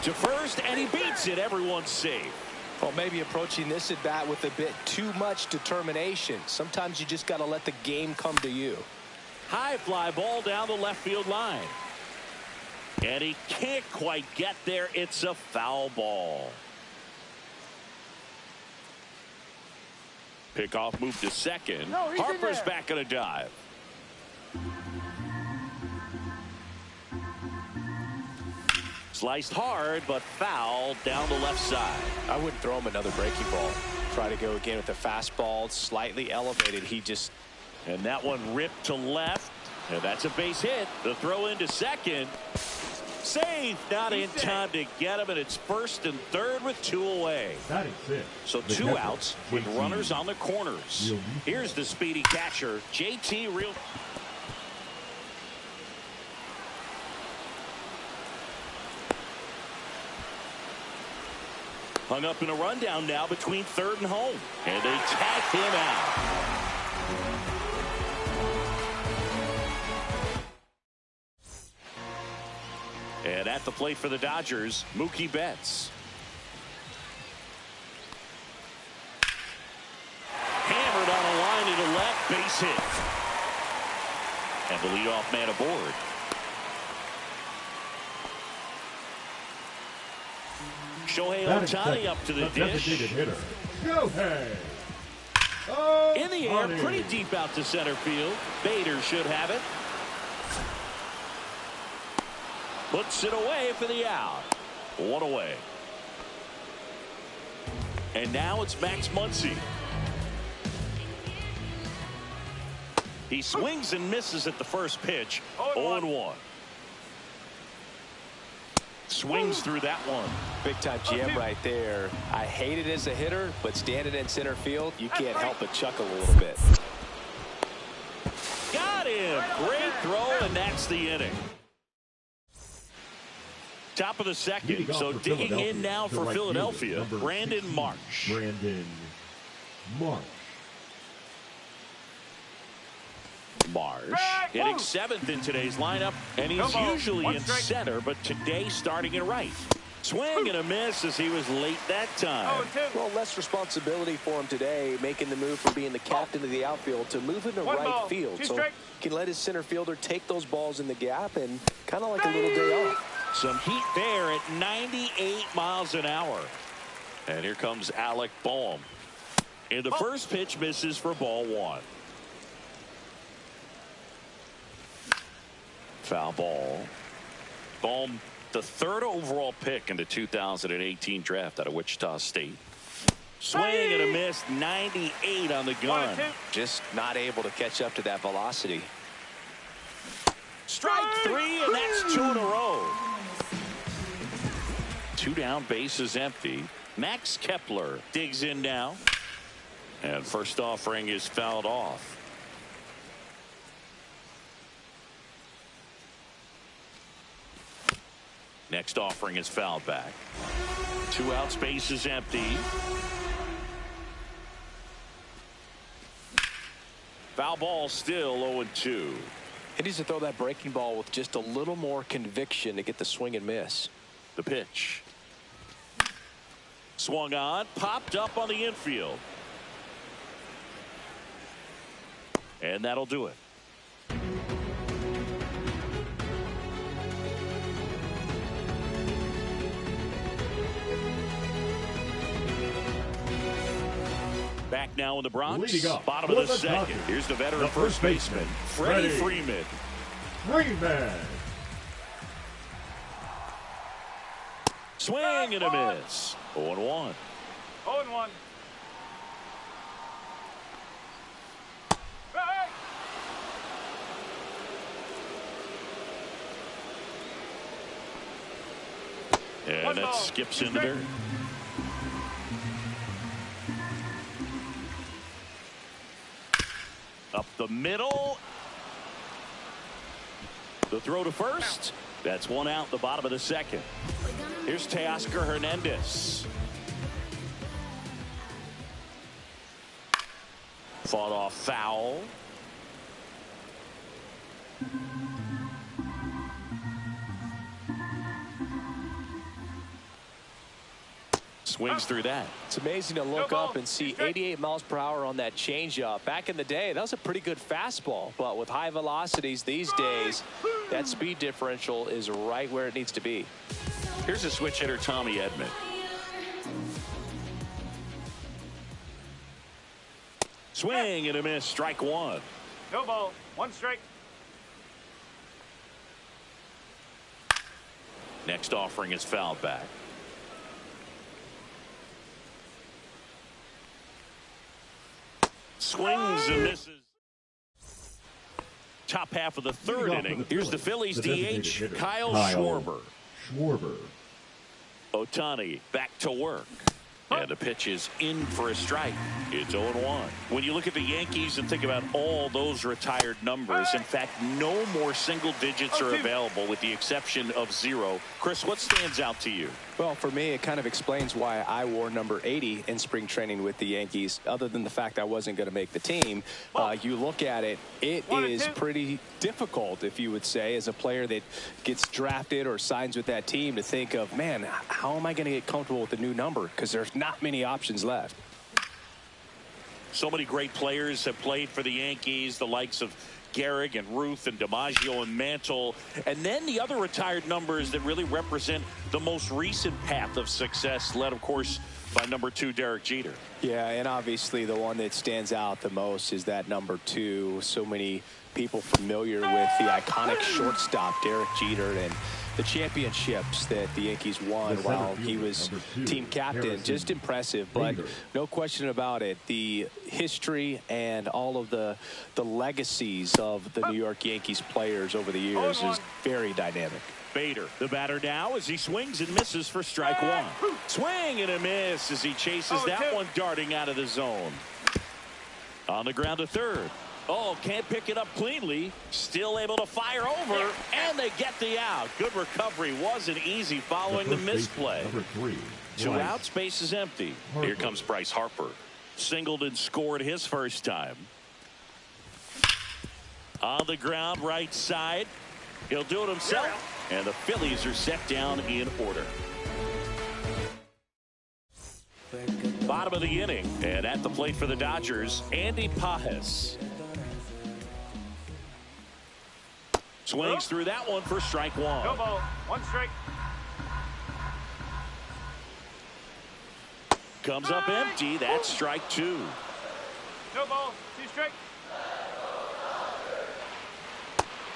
To first, and he beats it. Everyone's safe. Well, maybe approaching this at bat with a bit too much determination. Sometimes you just got to let the game come to you. High fly ball down the left field line. And he can't quite get there. It's a foul ball. Pickoff move to second. Harper's back on a dive. Sliced hard, but foul down the left side. I wouldn't throw him another breaking ball. Try to go again with the fastball, slightly elevated. He just... And that one ripped to left. And that's a base hit. The throw into second. Safe, not in time to get him, and it's first and third with two away. So two outs with runners on the corners. Here's the speedy catcher, JT Real. Hung up in a rundown now between third and home. And they tag him out. And at the plate for the Dodgers, Mookie Betts. Hammered on a line into left, base hit. And the leadoff man aboard. Shohei Ohtani up to the dish. Hitter, Shohei In the air, pretty deep out to center field. Bader should have it. Puts it away for the out. One away. And now it's Max Muncy. He swings and misses at the first pitch. 0-1. Swings through that one. Big time GM right there. I hate it as a hitter, but standing in center field, you can't help but chuckle a little bit. Got him. Great throw, and that's the inning. Top of the second. So digging in now for Philadelphia, Brandon Marsh. Brandon Marsh. Marsh hitting 7th in today's lineup, and he's usually in center, but today starting in right. Swing and a miss as he was late that time. Well, less responsibility for him today, making the move from being the captain of the outfield to moving to right field. So he can let his center fielder take those balls in the gap and kind of like a little day off. Some heat there at 98 miles an hour. And here comes Alec Boehm. And the first pitch misses for ball 1. Foul ball. Boehm, the 3rd overall pick in the 2018 draft out of Wichita State. Swing and a miss, 98 on the gun. Just not able to catch up to that velocity. Strike 3, and that's 2 in a row. 2 down, bases empty. Max Kepler digs in now. And first offering is fouled off. Next offering is fouled back. 2 outs, base is empty. Foul ball still 0-2. He needs to throw that breaking ball with just a little more conviction to get the swing and miss. The pitch. Swung on, popped up on the infield. And that'll do it. Back now in the Bronx, bottom of the second. Here's the veteran first baseman, Freddie Freeman. Swing and a miss. 0-1. 0-1. And that skips into there. Up the middle. The throw to first. That's 1 out, the bottom of the second. Here's Teoscar Hernandez. Fought off foul. Swings through that. It's amazing to look up and see 88 miles per hour on that changeup. Back in the day, that was a pretty good fastball. But with high velocities these days, that speed differential is right where it needs to be. Here's a switch hitter, Tommy Edman. Swing and a miss, strike 1. No ball, 1 strike. Next offering is fouled back. Swings and misses. Top half of the 3rd inning. Here's the Phillies DH, Kyle Schwarber. Schwarber. Ohtani back to work. And the pitch is in for a strike. It's 0-1. When you look at the Yankees and think about all those retired numbers, in fact, no more single digits are available with the exception of 0. Chris, what stands out to you? Well, for me, it kind of explains why I wore number 80 in spring training with the Yankees. Other than the fact I wasn't going to make the team, you look at it, it is pretty difficult, if you would say, as a player that gets drafted or signs with that team to think of, man, how am I going to get comfortable with the new number? Because there's not many options left. So many great players have played for the Yankees, the likes of Gehrig and Ruth and DiMaggio and Mantle, and then the other retired numbers that really represent the most recent path of success, led, of course, by number 2, Derek Jeter. Yeah, and obviously the one that stands out the most is that number 2. So many people familiar with the iconic shortstop, Derek Jeter, and the championships that the Yankees won while he was team captain. Just impressive, but no question about it. The history and all of the legacies of the New York Yankees players over the years is very dynamic. Bader, the batter now, as he swings and misses for strike 1. Swing and a miss as he chases that one darting out of the zone. On the ground to third. Oh, can't pick it up cleanly. Still able to fire over, and they get the out. Good recovery. Wasn't easy following the misplay. 2 outs, base is empty. Here comes Bryce Harper. Singled and scored his first time. On the ground, right side. He'll do it himself. And the Phillies are set down in order. Bottom of the inning. And at the plate for the Dodgers, Andy Pajes. Swings through that one for strike 1. No ball. 1 strike. Comes up empty. That's strike 2. No ball. 2 strike.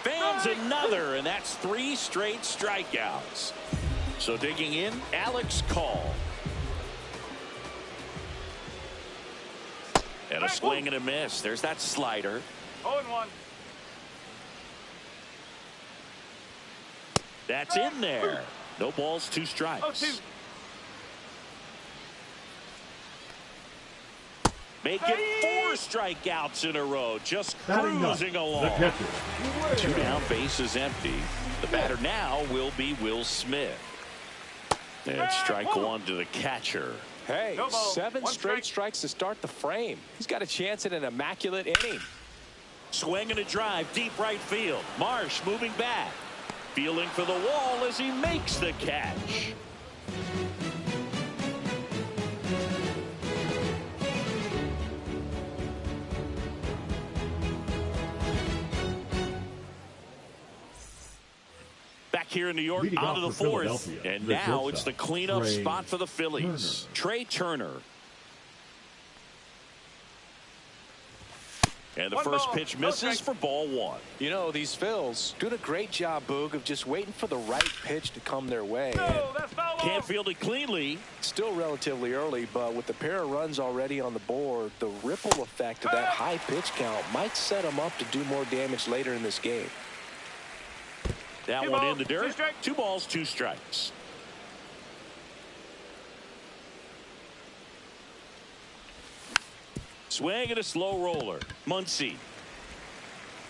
Fans another, and that's 3 straight strikeouts. So digging in, Alex Call. And a swing and a miss. There's that slider. 0-1. That's in there. No balls, 2 strikes. 0-2. Make it 4 strikeouts in a row. Just cruising along. 2 down, base is empty. The batter now will be Will Smith. And strike 1 to the catcher. Hey, No ball. 7 1 straight strikes to start the frame. He's got a chance at an immaculate inning. Swing and a drive, deep right field. Marsh moving back. Feeling for the wall as he makes the catch. Back here in New York, onto the 4th. And now it's the cleanup spot for the Phillies. Trey Turner. And the first pitch misses for ball 1. You know, these Phils doing a great job, Boog, of just waiting for the right pitch to come their way. No, that's foul. Can't field it cleanly. Still relatively early, but with the pair of runs already on the board, the ripple effect of that high pitch count might set them up to do more damage later in this game. That one in the dirt. 2 balls, 2 strikes. Swing and a slow roller. Muncy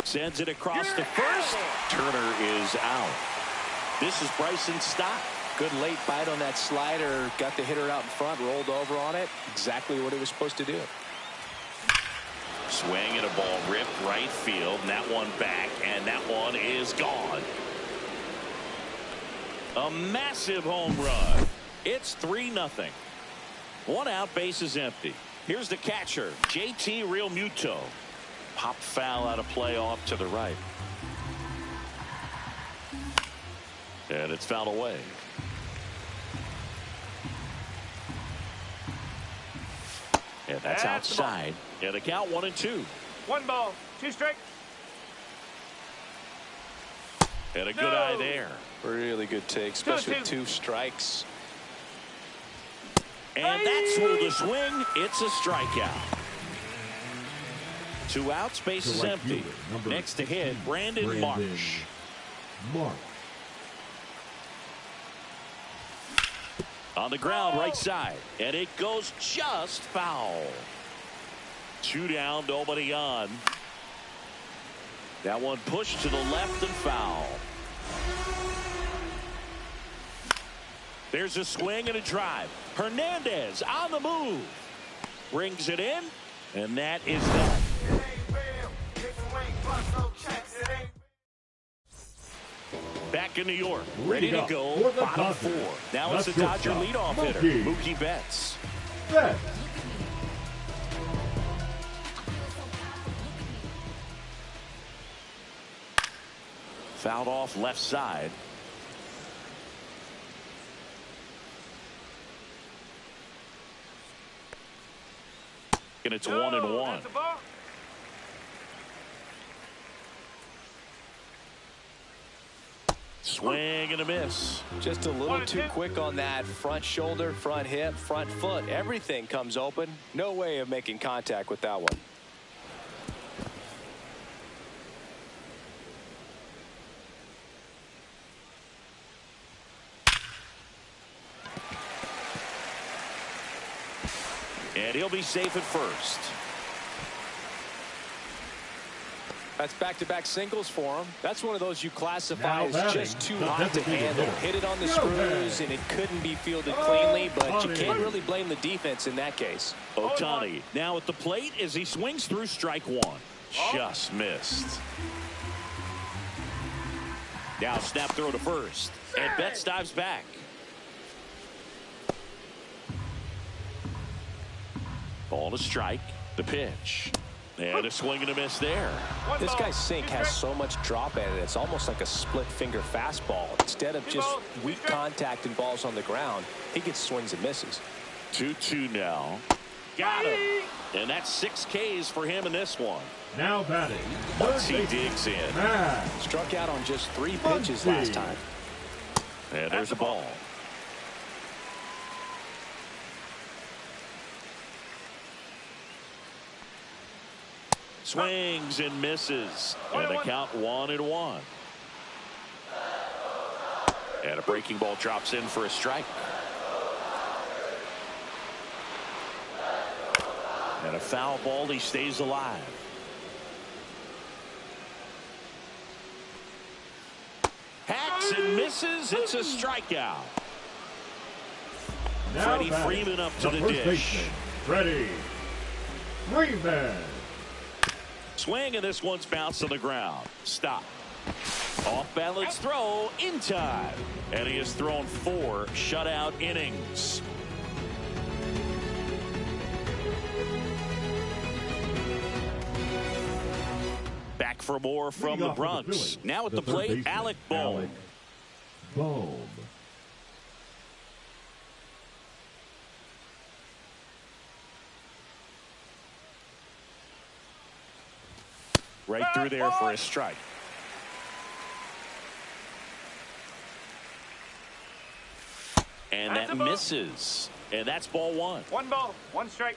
sends it across the first. Turner is out. This is Bryson Stott. Good late bite on that slider. Got the hitter out in front, rolled over on it. Exactly what it was supposed to do. Swing and a ball ripped right field. And that one back, and that one is gone. A massive home run. It's 3-0. 1 out, base is empty. Here's the catcher, JT Realmuto. Pop foul out of play off to the right. And it's fouled away. And that's outside. And the count 1-2. 1 ball. 2 strike. And a good eye there. Really good take, especially with 2 strikes. And that's through the swing. It's a strikeout. 2 outs, base is empty. Next to hit, Brandon Marsh. On the ground, right side. And it goes just foul. 2 down, nobody on. That one pushed to the left and foul. There's a swing and a drive. Hernandez on the move. Brings it in, and that is that. Back in New York, ready to go, bottom 4. Now it's the Dodger leadoff hitter, Mookie Betts. Fouled off left side. And it's 1-1. Swing and a miss. Just a little too quick on that front shoulder, front hip, front foot. Everything comes open. No way of making contact with that one. And he'll be safe at first. That's back-to-back singles for him. That's one of those you classify as just too hot to handle. Hit it on the screws, and it couldn't be fielded cleanly, but you can't really blame the defense in that case. Ohtani now at the plate as he swings through strike 1. Just missed. Now snap throw to first. And Betts dives back. Ball to strike. The pitch. And a swing and a miss there. This guy's sink has so much drop at it. It's almost like a split finger fastball. Instead of just weak contact and balls on the ground, he gets swings and misses. 2-2 now. Got him. And that's 6 Ks for him in this one. Now batting. Once he digs in. Struck out on just 3 pitches last time. And there's a ball. Swings and misses. And the count 1-1. And a breaking ball drops in for a strike. And a foul ball. He stays alive. Hacks and misses. It's a strikeout. Freddie Freeman up to the dish. Freddie Freeman. Swing, and this one's bounced on the ground. Stop. Off balance throw in time. And he has thrown 4 shutout innings. Back for more from the Bronx. Now at the plate, Alec Bohm. Right through there for a strike. And that misses. And that's ball 1. 1 ball, 1 strike.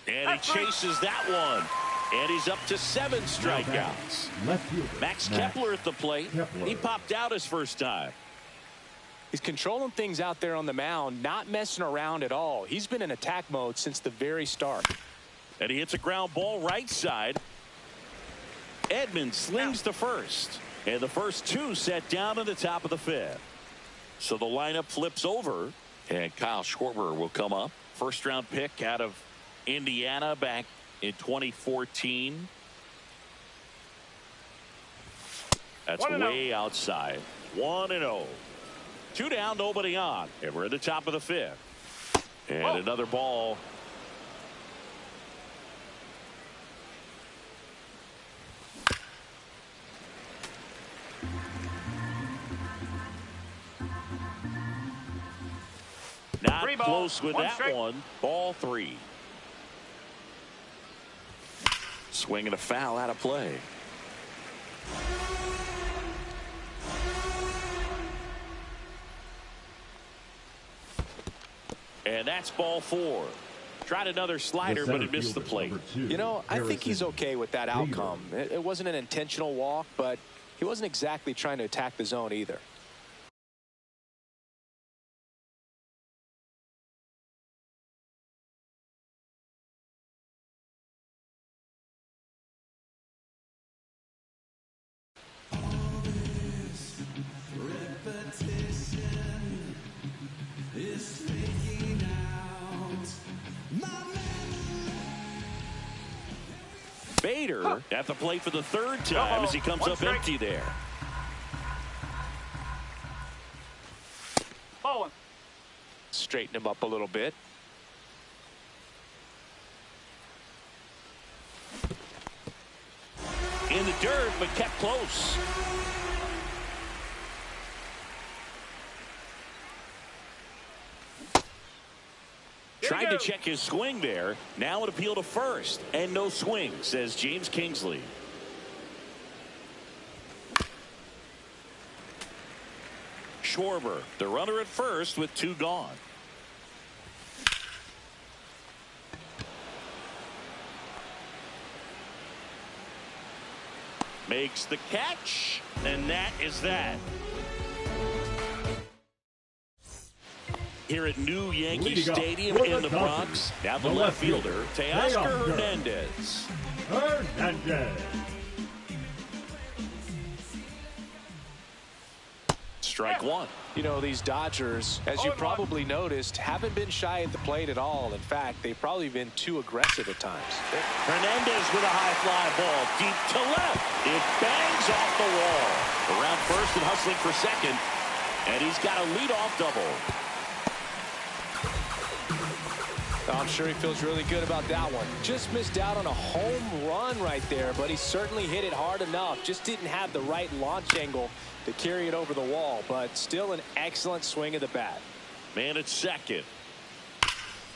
And he chases that one. And he's up to 7 strikeouts. Max Kepler at the plate. He popped out his first time. He's controlling things out there on the mound, not messing around at all. He's been in attack mode since the very start. And he hits a ground ball right side. Edman slings to first. And the first 2 set down in the top of the 5th. So the lineup flips over. And Kyle Schwarber will come up. First round pick out of Indiana back in 2014. That's way outside. 1-0. 2 down, nobody on. And we're at the top of the 5th. And another ball. Not close with that one. Ball 3. Swing and a foul out of play. And that's ball 4. Tried another slider, but it missed the plate. You know, I think he's okay with that outcome. It wasn't an intentional walk, but he wasn't exactly trying to attack the zone either. Bader at the plate for the third time as he comes up empty there. Ball one. Straighten him up a little bit. In the dirt, but kept close. Tried to check his swing there. Now an appeal to first. And no swing, says James Kingsley. Schwarber, the runner at first with 2 gone. Makes the catch, and that is that. Here at New Yankee Stadium in the Bronx, now the left fielder, Teoscar Hernandez. Strike one. You know, these Dodgers, as you probably noticed, haven't been shy at the plate at all. In fact, they've probably been too aggressive at times. Hernandez with a high fly ball deep to left. It bangs off the wall. Around first and hustling for second. And he's got a leadoff double. I'm sure he feels really good about that one. Just missed out on a home run right there, but he certainly hit it hard enough. Just didn't have the right launch angle to carry it over the wall, but still an excellent swing of the bat. Man at second.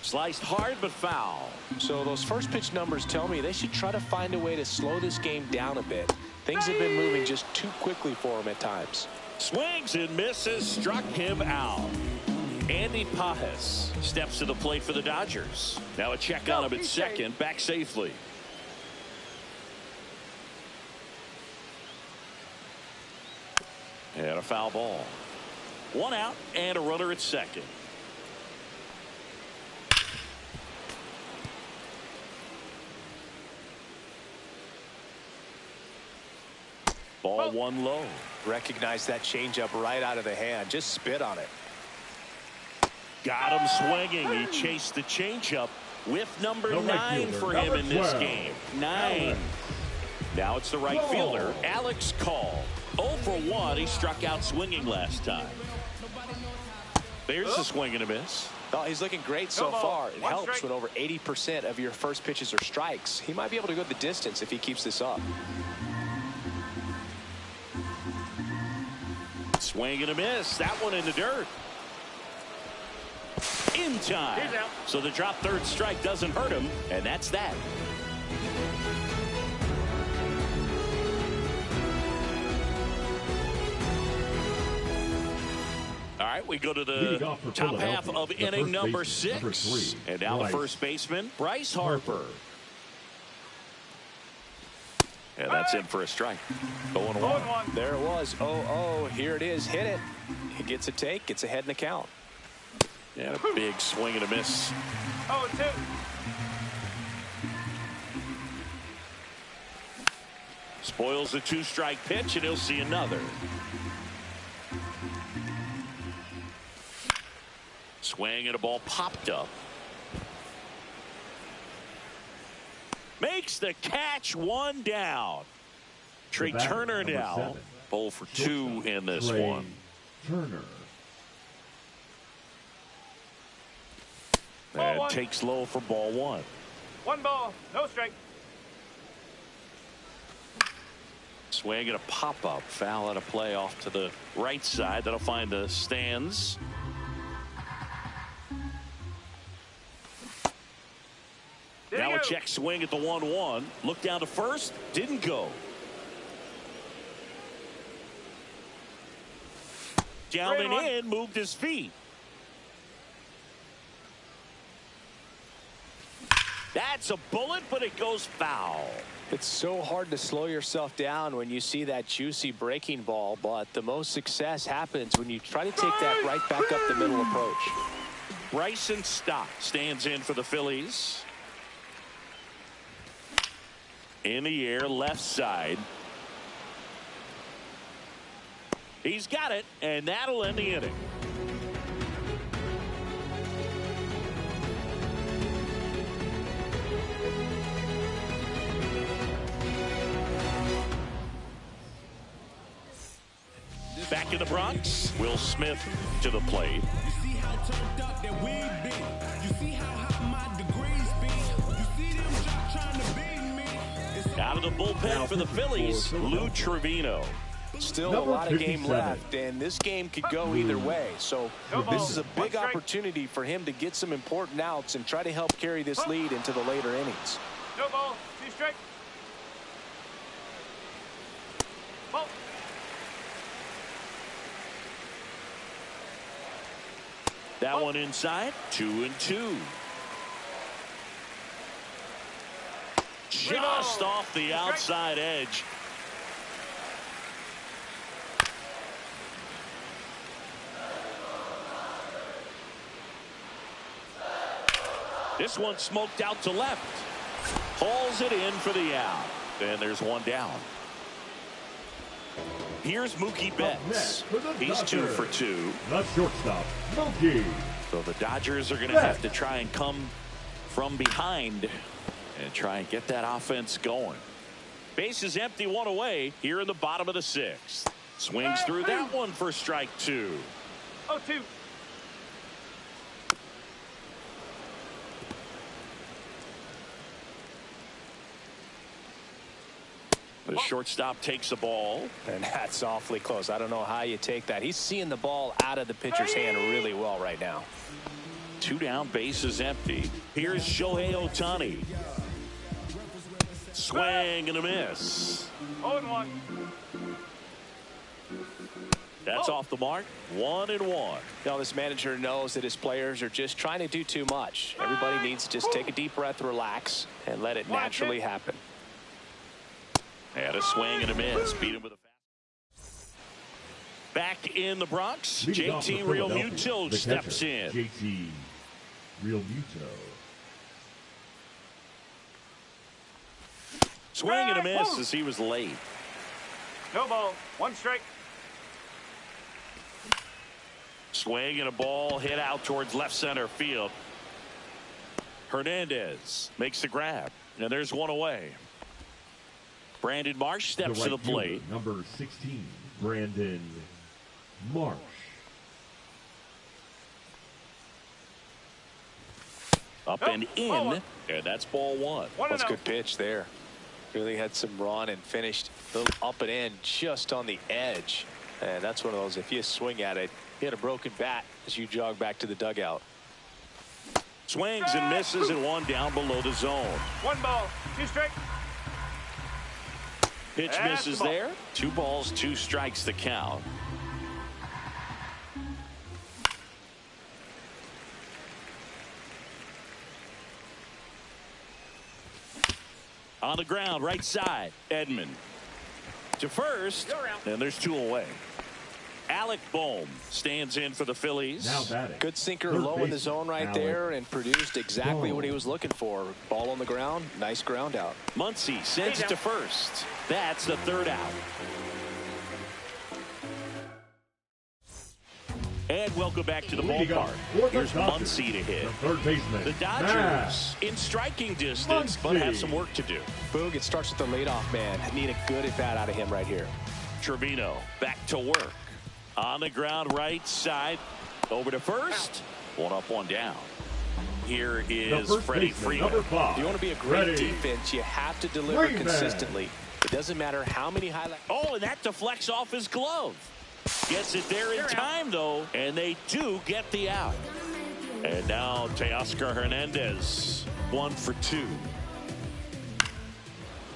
Sliced hard but foul. So those first pitch numbers tell me they should try to find a way to slow this game down a bit. Things have been moving just too quickly for him at times. Swings and misses, struck him out. Andy Pajes steps to the plate for the Dodgers. Now a check on him at second, back safely. And a foul ball. 1 out and a runner at second. Ball 1 low. Recognize that changeup right out of the hand. Just spit on it. Got him swinging. He chased the changeup with number 9 for him in this game. 9. Now it's the right fielder, Alex Call. 0 for 1. He struck out swinging last time. There's a swing and a miss. Oh, he's looking great so far. It helps when over 80% of your first pitches are strikes. He might be able to go the distance if he keeps this up. Swing and a miss. That one in the dirt. In time. So the drop third strike doesn't hurt him, and that's that. All right, we go to the top half of inning number 6. And now the first baseman, Bryce Harper. And that's in for a strike. 0-1. There it was. 0-0. Here it is. Hit it. He gets a take. Gets ahead in the count. And a big swing and a miss. 0-2. Spoils the 2-strike pitch, and he'll see another. Swing and a ball popped up. Makes the catch, 1 down. Trey Turner now 0 for 2 in this one. Turner. And takes low for ball 1. 1 ball, no strike. Swing and a pop-up. Foul out of play off to the right side. That'll find the stands. Now a check swing at the 1-1. Look down to first. Didn't go. Down and in. Moved his feet. That's a bullet, but it goes foul. It's so hard to slow yourself down when you see that juicy breaking ball, but the most success happens when you try to take that right back up the middle approach. Bryson Stott stands in for the Phillies. In the air, left side. He's got it, and that'll end the inning. Back in the Bronx, Will Smith to the plate. You see how turned up that we been. You see how high my degrees been. You see them just trying to beat me. Out of the bullpen for the Phillies, Lou Trevino. Still a lot of game left, and this game could go either way. So this is a big opportunity for him to get some important outs and try to help carry this lead into the later innings. No ball, 2 strike. Ball. That one inside, 2-2. Just off the outside edge. This one smoked out to left. Hauls it in for the out. And there's one down. Here's Mookie Betts. He's 2 for 2. The shortstop, Mookie. So the Dodgers are going to have to try and come from behind and try and get that offense going. Base is empty, 1 away here in the bottom of the 6th. Swings through that one for strike 2. 0-2. The shortstop takes the ball. And that's awfully close. I don't know how you take that. He's seeing the ball out of the pitcher's hand really well right now. 2 down, base is empty. Here's Shohei Ohtani. Swing and a miss. 0-1. That's off the mark. 1-1. You know, this manager knows that his players are just trying to do too much. Everybody needs to just take a deep breath, relax, and let it naturally happen. And a swing and a miss. Beat him with a fast. Back in the Bronx, JT Realmuto steps in. JT Realmuto. Swing and a miss as he was late. No ball, 1 strike. Swing and a ball hit out towards left center field. Hernandez makes the grab. And there's 1 away. Brandon Marsh steps to the plate. Number 16, Brandon Marsh. Up and in, and that's ball 1. That's a good pitch there. Really had some run and finished a little up and in just on the edge. And that's one of those, if you swing at it, you had a broken bat as you jog back to the dugout. Swings and misses and 1 down below the zone. 1 ball, 2 strike. Pitch misses there. 2 balls, 2 strikes to count. On the ground, right side, Edman to first, and there's 2 away. Alec Bohm stands in for the Phillies. Now batting. Good sinker low in the zone right there and produced exactly what he was looking for. Ball on the ground, nice ground out. Muncy sends it to first. That's the 3rd out. And welcome back to the ballpark. Here's Muncy to hit. The third baseman. The Dodgers in striking distance, but have some work to do. Boog, it starts with the leadoff man. Need a good at bat out of him right here. Trevino back to work. On the ground, right side. Over to first. 1 up, 1 down. Here is Freddie Freeman. If you want to be a great defense, you have to deliver consistently. It doesn't matter how many highlights. Oh, and that deflects off his glove. Gets it there in time, though, and they do get the out. And now Teoscar Hernandez, 1 for 2.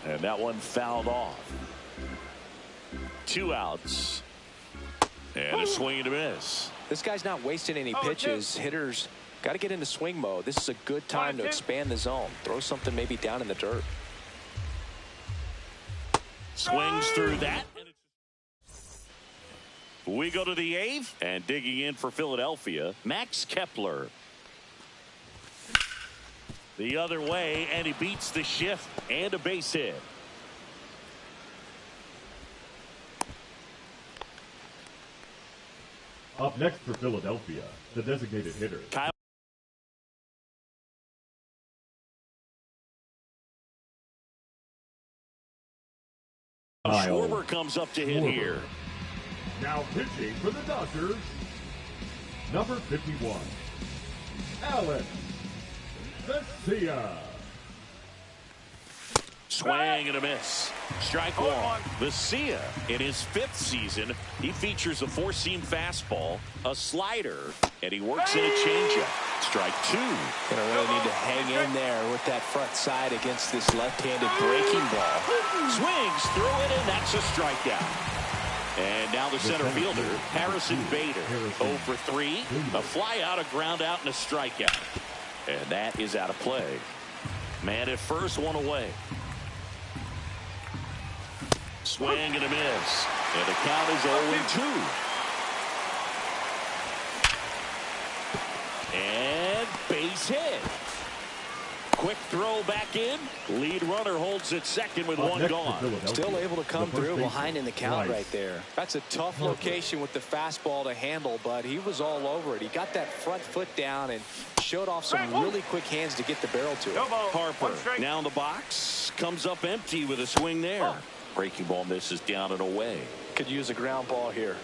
And that one fouled off. 2 outs. And a swing and a miss. This guy's not wasting any pitches. Hitters Got to get into swing mode. This is a good time to expand the zone. Throw something maybe down in the dirt. Swings through that. We go to the 8th, and digging in for Philadelphia, Max Kepler. The other way, and he beats the shift and a base hit. Up next for Philadelphia, the designated hitter. Kyle Schwarber comes up to hit here. Now pitching for the Dodgers, number 51, Alex Vesia. Swing and a miss. Strike one. Vesia, in his 5th season, he features a 4-seam fastball, a slider, and he works in a changeup. Strike 2. Gonna really need to hang in there with that front side against this left-handed breaking ball. Swings through it, and that's a strikeout. And now the center fielder, Harrison Bader, 0 for 3, a fly out, a ground out, and a strikeout. And that is out of play. Man at first, one away. Swing and a miss. And the count is 0-2. And base hit. Quick throw back in. Lead runner holds at second with one gone. Still able to come through behind in the count right there. That's a tough location with the fastball to handle, but he was all over it. He got that front foot down and showed off some really quick hands to get the barrel to it. Harper now in the box. Comes up empty with a swing there. Breaking ball misses down and away. Could use a ground ball here.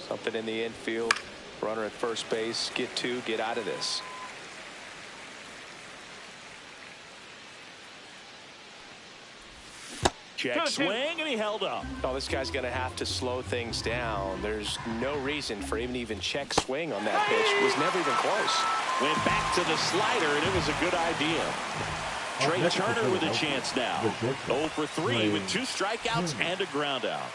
Something in the infield. Runner at first base. Get 2. Get out of this. Check swing, and he held up. Oh, this guy's going to have to slow things down. There's no reason for even check swing on that pitch. It was never even close. Went back to the slider, and it was a good idea. Trey Turner with a chance now. 0 for 3 with 2 strikeouts and a ground out.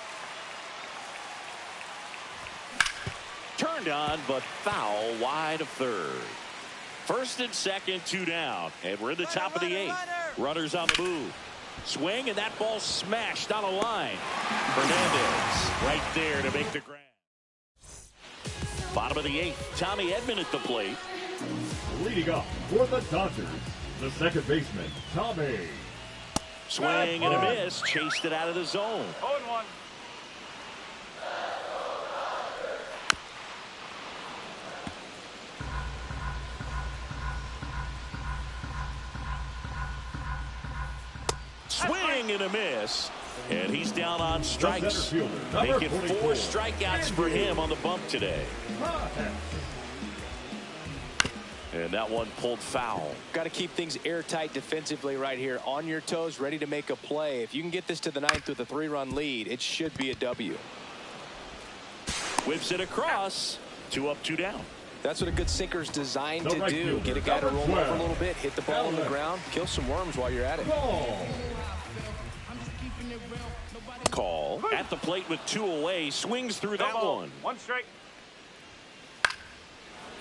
Turned on, but foul wide of third. First and second, 2 down. And we're in the top of the 8th. Runners on the move. Swing, and that ball smashed on a line. Hernandez right there to make the grab. Bottom of the 8th. Tommy Edman at the plate. Leading up for the Dodgers, the second baseman, Tommy. Swing and a miss. Chased it out of the zone. 0-1. Swing and a miss. And he's down on strikes. Making 4 strikeouts for him on the bump today. And that one pulled foul. Got to keep things airtight defensively right here. On your toes, ready to make a play. If you can get this to the 9th with a 3-run lead, it should be a W. Whips it across. 2 up, 2 down. That's what a good sinker's designed to do. Get a guy to roll over a little bit, hit the ball on the ground, kill some worms while you're at it. Call at the plate with 2 away. Swings through that one. 1 strike.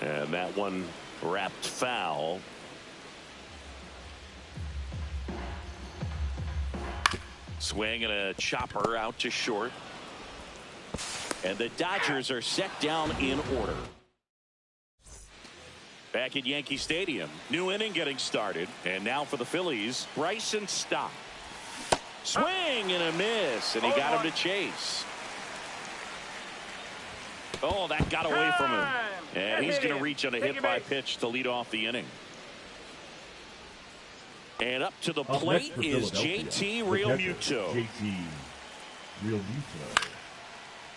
And that one wrapped foul. Swing and a chopper out to short. And the Dodgers are set down in order. Back at Yankee Stadium. New inning getting started. And now for the Phillies, Bryson Stott. Swing and a miss. And he got him to chase. Oh, that got away from him. And he's going to reach on a hit by pitch to lead off the inning. And up to the plate is JT Realmuto. JT Realmuto.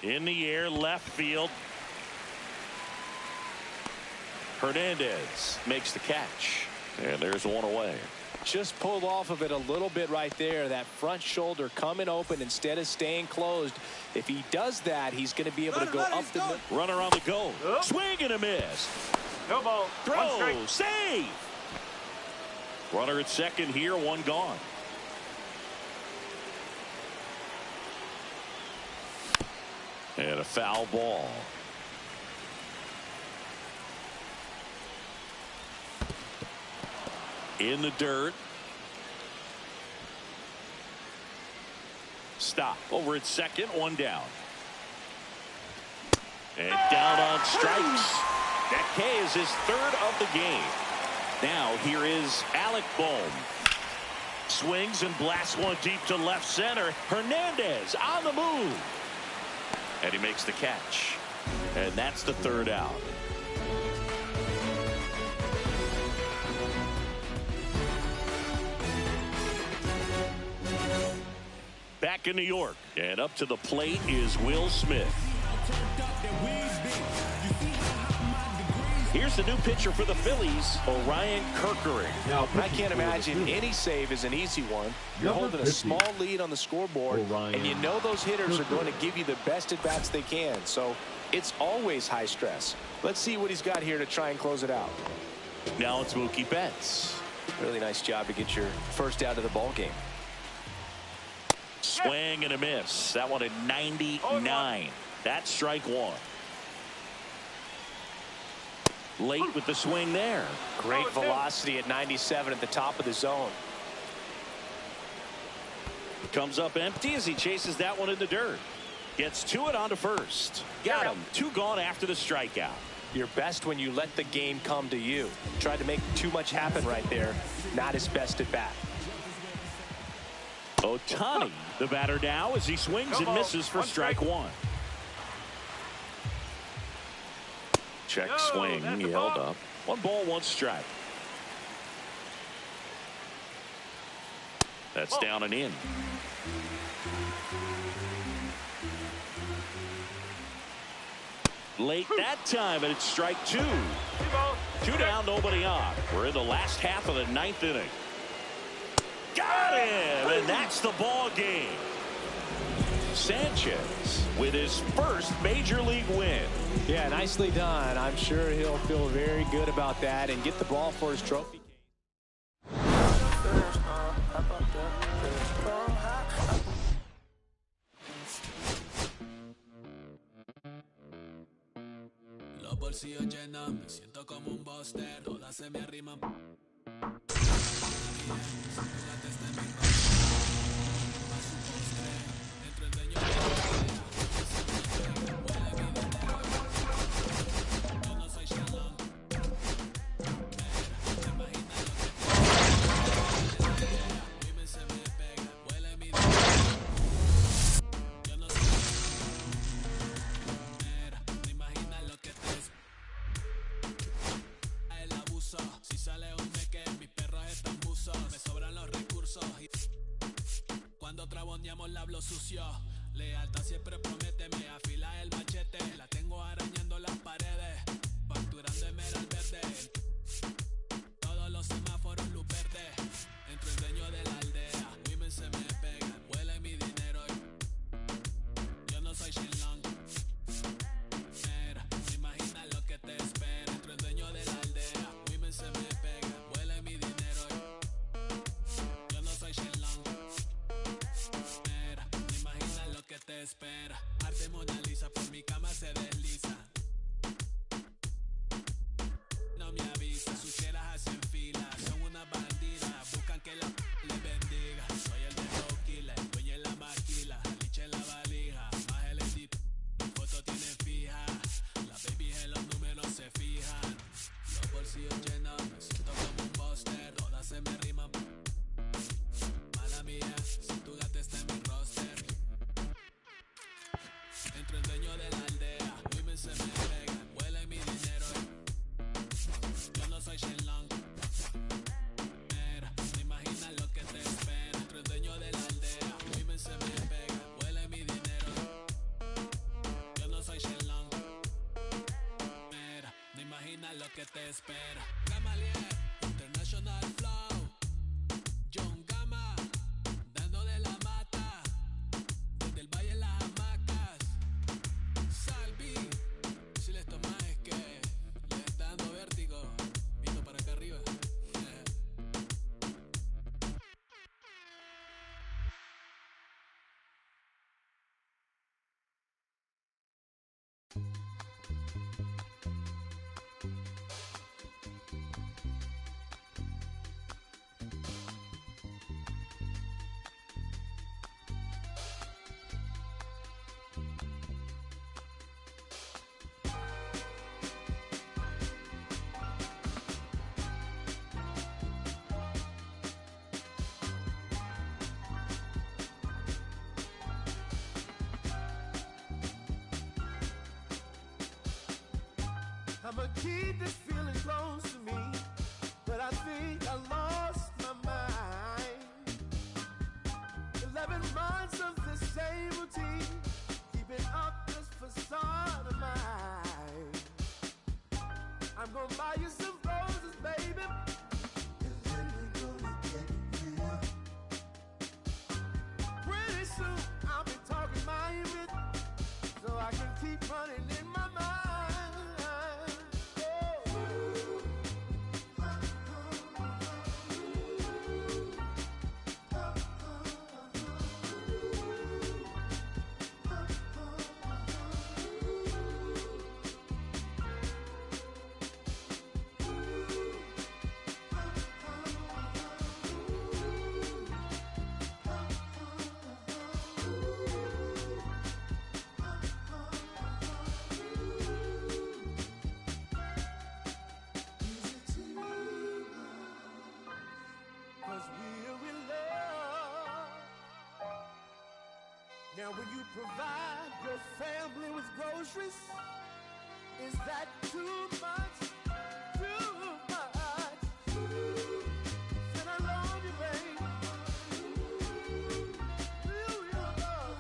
In the air, left field. Hernandez makes the catch. And there's one away. Just pulled off of it a little bit right there. That front shoulder coming open instead of staying closed. If he does that, he's going to be able to go up the middle. Runner on the go. Swing and a miss. No ball. Throw. Save. Runner at second here. 1 gone. And a foul ball. In the dirt. Stop. Over at second. One down. And down on strikes. That K is his third of the game. Now here is Alec Bohm. Swings and blasts one deep to left center. Hernandez on the move. And he makes the catch. And that's the third out. Back in New York. And up to the plate is Will Smith. Here's the new pitcher for the Phillies, Orion Kerkering. Now, I can't imagine any save is an easy one. You're holding a small lead on the scoreboard, and you know those hitters are going to give you the best at-bats they can. So it's always high stress. Let's see what he's got here to try and close it out. Now it's Mookie Betts. Really nice job to get your first out of the ball game. Swing and a miss. That one at 99. That's strike one. Late with the swing there. Great velocity at 97 at the top of the zone. Comes up empty as he chases that one in the dirt. Gets to it onto first. Got him. 2 gone after the strikeout. You're best when you let the game come to you. Tried to make too much happen right there. Not his best at bat. Ohtani, the batter now as he swings and misses for strike one. Check swing. He held up. 1 ball, 1 strike. That's down and in. Late that time, and it's strike 2. 2 down, nobody on. We're in the last half of the 9th inning. Got him, and that's the ball game. Sanchez with his first major league win. Yeah, nicely done. I'm sure he'll feel very good about that and get the ball for his trophy. Los bolsillos llenos, me siento como un buster, todas se me arriman. Sucio, lealtad siempre promete, me afila el machete, la tengo arañando las paredes, facturando emerald verde, todos los semáforos luz verde, entro el dueño de la aldea, women se me pegan, huele mi dinero y yo no soy Shenlong, mira, no imaginas lo que te espera, entro el dueño de la aldea, women se me pegan, huele mi dinero y yo no soy Shenlong. Que te espera, arte Mona Lisa por mi cama se desliza. No me avisa, sus cheras hacen fila, son una bandida, buscan que la le bendiga. Soy el de Roquila, el dueño en la maquila, liche en la valija, más el edit, foto tiene fija, las babies en los números se fijan. Los bolsillos llenos, me siento como un buster, todas se me riman. Mala mía, si tu gata está en mi roster. Entro el dueño de la aldea, women se me pegan, huele mi dinero. Yo no soy Shenlong. Mira, no imaginas lo que te espera. Entro el dueño de la aldea, women se me pegan, huele mi dinero. Yo no soy Shenlong. Mira, no imaginas lo que te espera. Gamaliel, International Flow. John Gama, dando de la mata. Desde el valle en las hamacas. Salvi, si les tomas es que les está dando vértigo. Visto para acá arriba. I'ma keep this feeling close to me, but I think I lost my mind. 11 months of the same routine, keeping up this facade of mine. I'm gonna buy you some roses, baby, and then we're gonna get real. Pretty soon I'll be talking my bit, so I can keep running in my mind. Now will you provide your family with groceries? Is that too much? Too much? Said I love you, babe. Real love,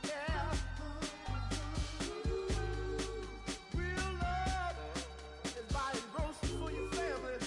yeah. Real love is buying groceries for your family.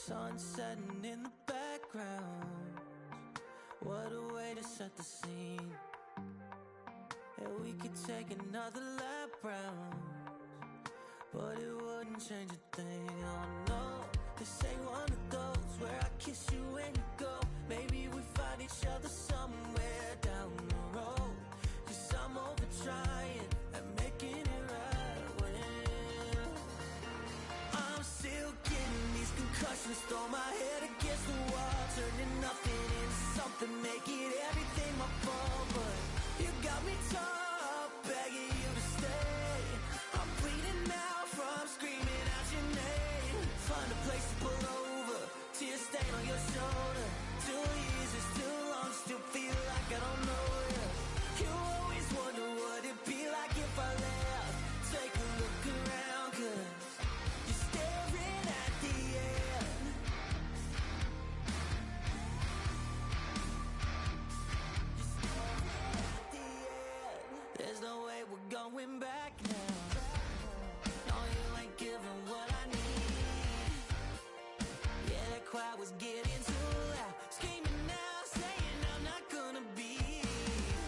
Sun setting in the background. What a way to set the scene. And we could take another lap round, but it wouldn't change a thing. Oh no, this ain't one of those where I kiss you when you go. Maybe we find each other somewhere down the road, 'cause I'm over trying and making it right when I'm still getting these concussions. Throw my head against the wall, turning nothing into something, make it everything my fault. But you got me top, begging you to stay. I'm bleeding now from screaming out your name. Find a place to pull over, tear stain on your shoulder. 2 years is too long, still feel like I don't know you. You always wonder what it'd be like if I left. Take a look around, 'cause you're staring at the end. You're staring at the end. There's no way we're going back now. No, you ain't giving what I need. Yeah, that crowd was getting too loud, screaming now, saying I'm not gonna be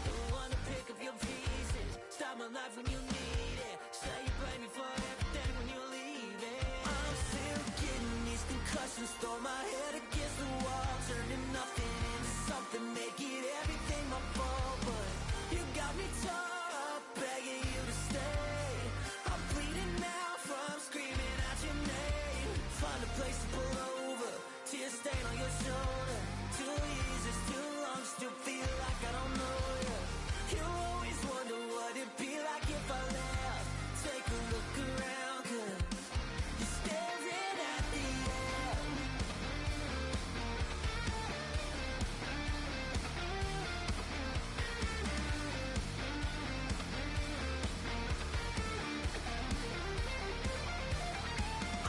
the one to pick up your pieces, stop my life when you need it, say you blame me for everything when you're leaving. I'm still getting these concussions, throw my head against the wall, turning nothing into something, make it everything my fault. But you got me tore up, begging you to stay. I'm bleeding now from screaming out your name. Find a place to pull over, tear stain on your shoulder. 2 years is too long, still feel like I don't know you. You always wonder what it'd be like if I left. Take a look around, 'cause you're staring at the end.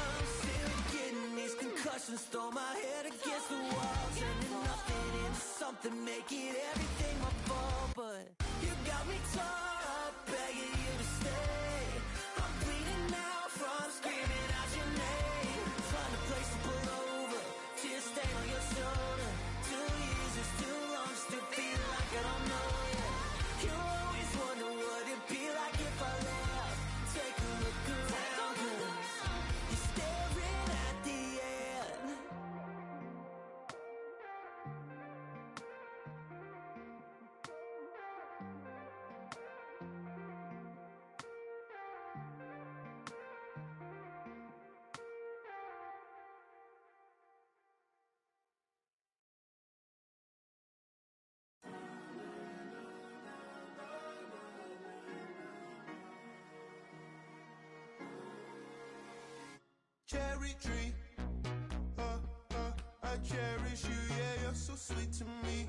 I'm still getting these concussions, throw my head against the wall, turning nothing into something, make it everything my fault. But you got me tore up, begging you to stay. I'm bleeding now from screaming out your name. Find a place to pull over, tear stain on your shoulder. 2 years is too long, still feel like I don't know you. You always wonder what it'd be like if I left. Take a look around, 'cause you're staring at the end. Cherry tree, I cherish you, yeah, you're so sweet to me.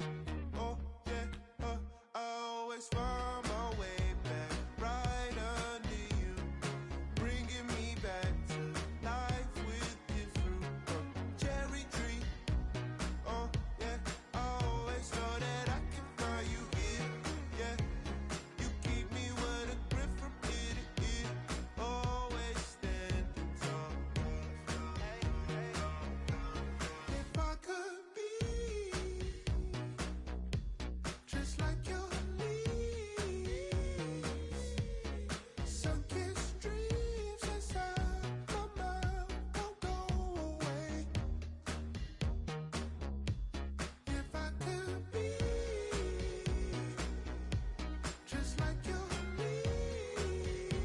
Oh, yeah, I always find my way back right under you, bringing me back to life with your fruit. Cherry tree, oh, yeah, I always know that I can find you here, yeah. You keep me with a grip from ear to ear, always standing tall. If I could be just like your leaves, sun-kissed dreams inside my mind won't go away. If I could be just like your leaves,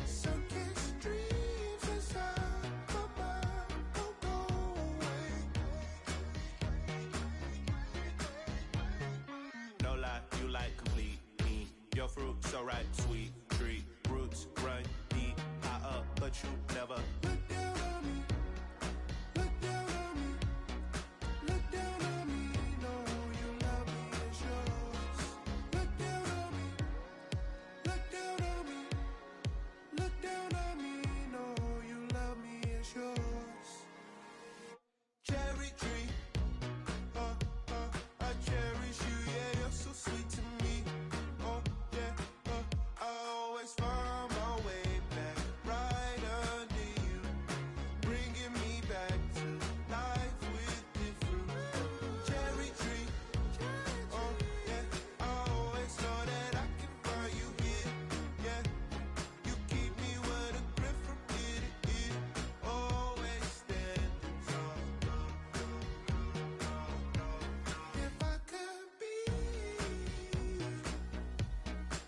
sun-kissed dreams inside my mind won't go away. No lie, you like complete me. Your fruit so right, sweet treat. Roots run deep, high up, but you never look down on me. Look down on me. Look down on me. No, you love me, it's yours. Look down on me. Look down on me. Look down on me. No, you love me, it's yours. Cherry tree, I cherish you, yeah, you're so sweet to me. Oh, yeah, I always find my way back right under you, bringing me back to life with the fruit. Cherry tree, oh, yeah, I always know that I can find you here, yeah. You keep me with a grip from ear to ear, always standing tall. If I could be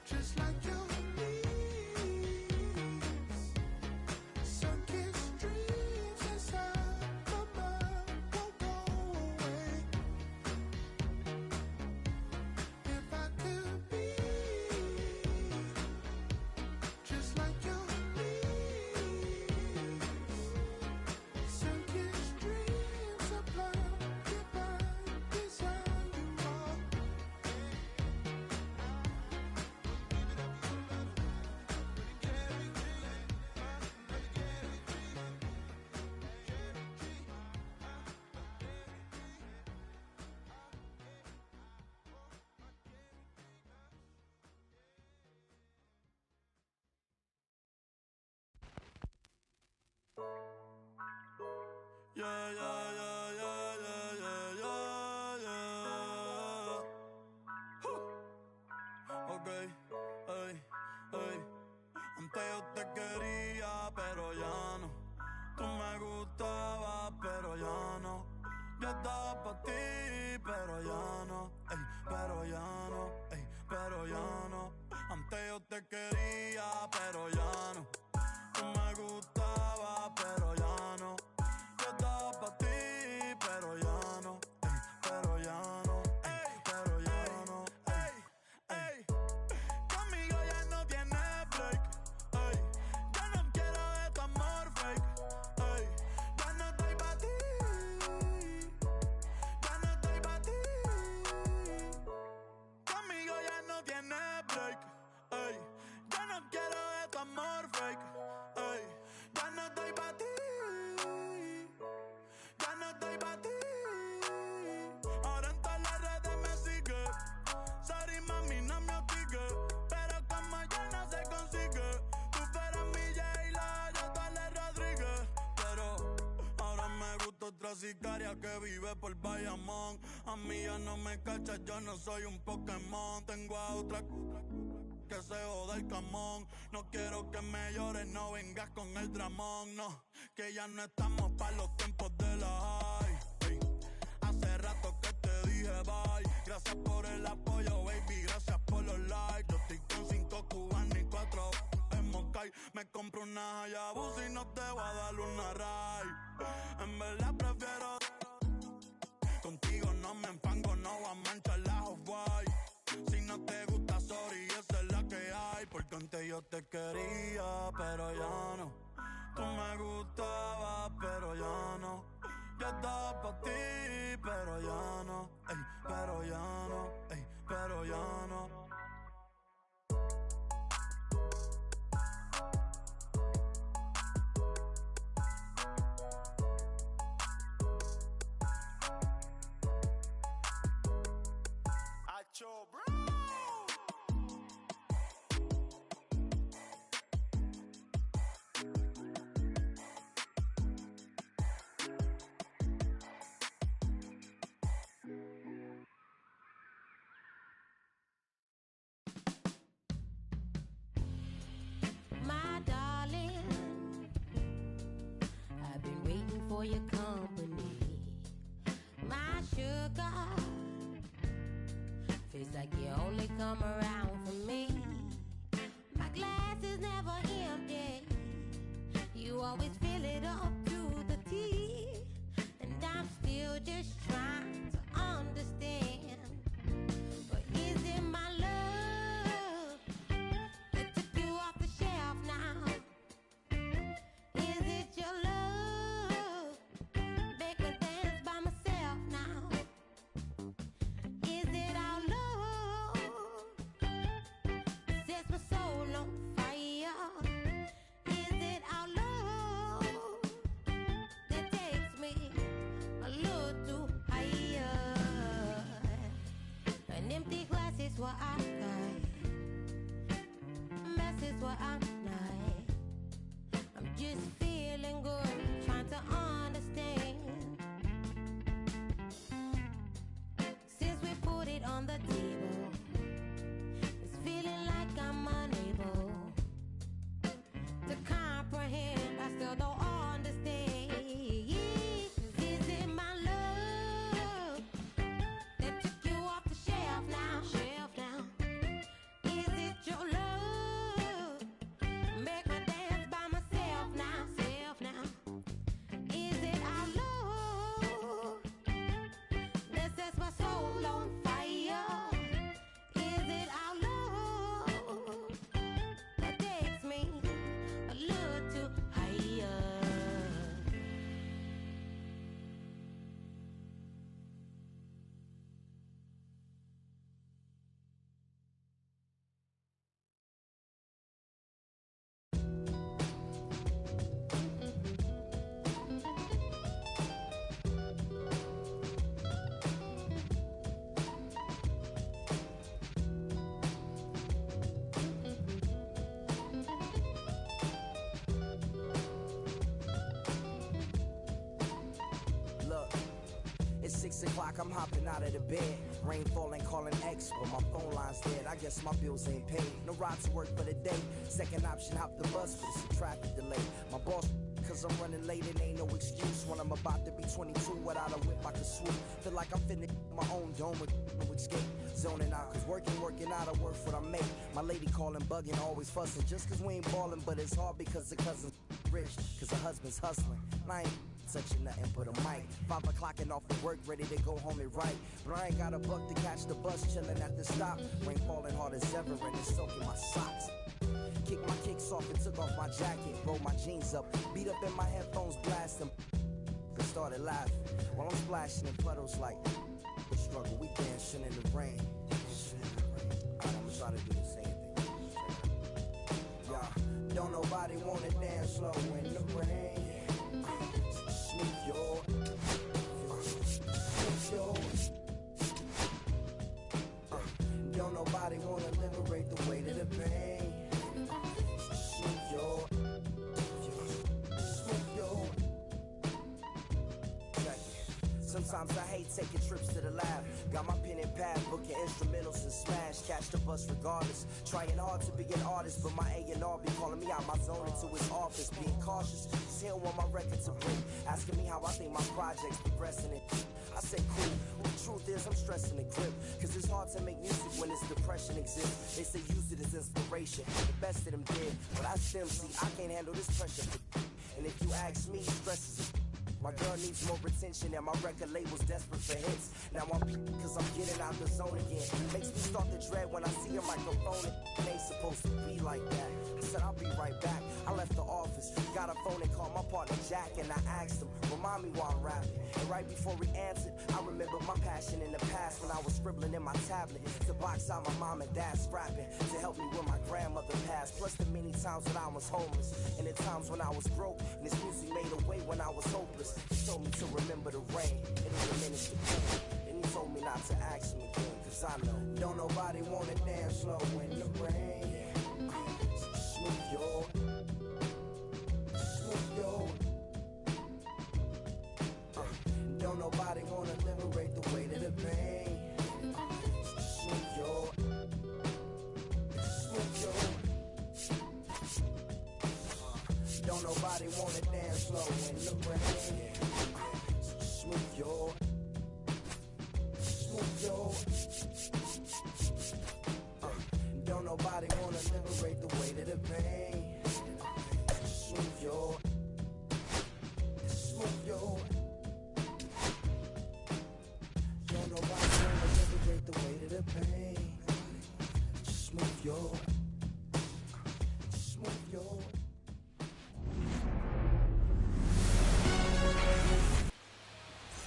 just like your leaves, sun-kissed dreams inside my mind won't go away. If I could be just like your leaves, sun-kissed dreams apply your mind beside you all. Yeah, yeah, yeah, yeah, yeah, yeah, yeah, yeah. Okay, ey, ey. Antes yo te quería, pero ya no. Tú me gustabas, pero ya no. Yo estaba pa' ti, pero ya no. Ey, pero ya no, ey, pero ya no. Antes yo te quería, pero ya no. Tú me gustabas, pero ya no. Yo estaba pa' ti, pero ya no. Ey, pero ya no, ey, pero ya no. Ey, ey. Conmigo ya no tienes break. Ey, ya no quiero de tu amor fake. Ey, ya no estoy pa' ti. Ya no estoy pa' ti. Conmigo ya no tienes break. Ey, ya no quiero de tu amor fake. Ey, ya no estoy pa' ti. Ya no estoy pa' ti. Ahora en todas las redes me sigue. Sorry mami, no me hostigue. Pero como ya no se consigue. Tú fueras mi J-Lo, yo Dale Rodríguez. Pero ahora me gusta otra sicaria que vive por Bayamón. A mí ya no me cachas, yo no soy un Pokémon. Tengo a otra que se joda el camón. No quiero que me llores, no vengas con el dramón. No, que ya no estamos pa' los tiempos de la high. Ey, hace rato que te dije bye. Gracias por el apoyo, baby, gracias por los likes. Yo estoy con 5 cubanos y 4 en Moscay. Me compro una Hayabusa y no te voy a dar una ride. En verdad prefiero contigo, no me enfango, no voy a manchar la Off-White. Si no te gusta, sorry, esa es la que hay. Porque antes yo te quería, pero ya no. Tú me gustabas, pero ya no. Yo estaba pa' ti, pero ya no. Ey, pero ya no. Ey, pero ya no. Acho, bro. My darling, I've been waiting for your company. My sugar, feels like you only come around for me. My glass is never empty. You always fill it up to the tea. And I'm still just trying to understand. But is it my love that took you off the shelf now? Is it your love? Make me dance by myself now. Is it our love that sets my soul on fire? Is it our love that takes me a little too higher? An empty glass is what I got. Mess is what I'm not. I'm just feeling good, trying to understand. Since we put it on the table, it's feeling like I'm unable to comprehend. I still don't understand. Is it my love that took you off the shelf now? Is it your love? Make me dance by myself now. Is it our love that sets my soul on fire? Is it our love that takes me a little too higher? Look, it's 6 o'clock, I'm hopping out of the bed. Rain falling, calling X, but my phone line's dead. I guess my bills ain't paid. No ride to work for the day. Second option, hop the bus, but it's a traffic delay. My boss, cause I'm running late, it ain't no excuse. When I'm about to be 22, without a whip, I can swoop. Feel like I'm finna my own dome with no escape. Zoning out, cause working out, I work what I make. My lady calling, bugging, always fussing. Just cause we ain't ballin', but it's hard because the cousin's rich. Cause the husband's hustling. And I ain't touching nothing but a mic. 5 o'clock and off of work, ready to go home and write. But I ain't got a buck to catch the bus, chillin' at the stop. Rain falling hard as ever and it's soaking my socks. Kicked my kicks off and took off my jacket. Rolled my jeans up, beat up in my headphones, blasting. And started laughing while I'm splashing in puddles like the struggle. We dancing in the rain. Alright, I'ma try to do the same thing. Yeah, don't nobody wanna dance slow in the rain. Smooth your, don't nobody wanna liberate the weight of the pain. Smooth your, sometimes I hate taking trips to the lab. Got my pen and pad, booking instrumentals and smash. Catch the bus regardless. Trying hard to be an artist, but my A&R be calling me out my zone into his office. Being cautious, cause he don't want my record to break. Asking me how I think my project's progressing it. I say cool, well, the truth is I'm stressing the grip. Cause it's hard to make music when this depression exists. They say use it as inspiration, the best of them did. But I still see I can't handle this pressure. And if you ask me, stress is my girl needs more attention and my record label's desperate for hits. Now I'm cause cause I'm getting out the zone again. Makes me start to dread when I see a microphone. It ain't supposed to be like that. I said I'll be right back. I left the office, got a phone and called my partner Jack, and I asked him, remind me while I'm rapping. And right before he answered, I remembered my passion in the past when I was scribbling in my tablet to box out my mom and dad's rapping, to help me when my grandmother passed. Plus the many times when I was homeless, and the times when I was broke, and this music made a way when I was hopeless. He told me to remember the rain, it will diminish the pain. And he told me not to ask him again, cause I know don't nobody wanna dance slow in the rain. Smooth yo, smooth yo. Don't nobody wanna liberate the weight of the pain. Smooth yo, smooth yo. Don't nobody wanna dance slow in the rain. Smooth yo, smooth yo. Don't nobody wanna liberate the weight of the pain. Smooth yo, smooth yo. Don't nobody wanna liberate the weight of the pain. Smooth yo, smooth yo.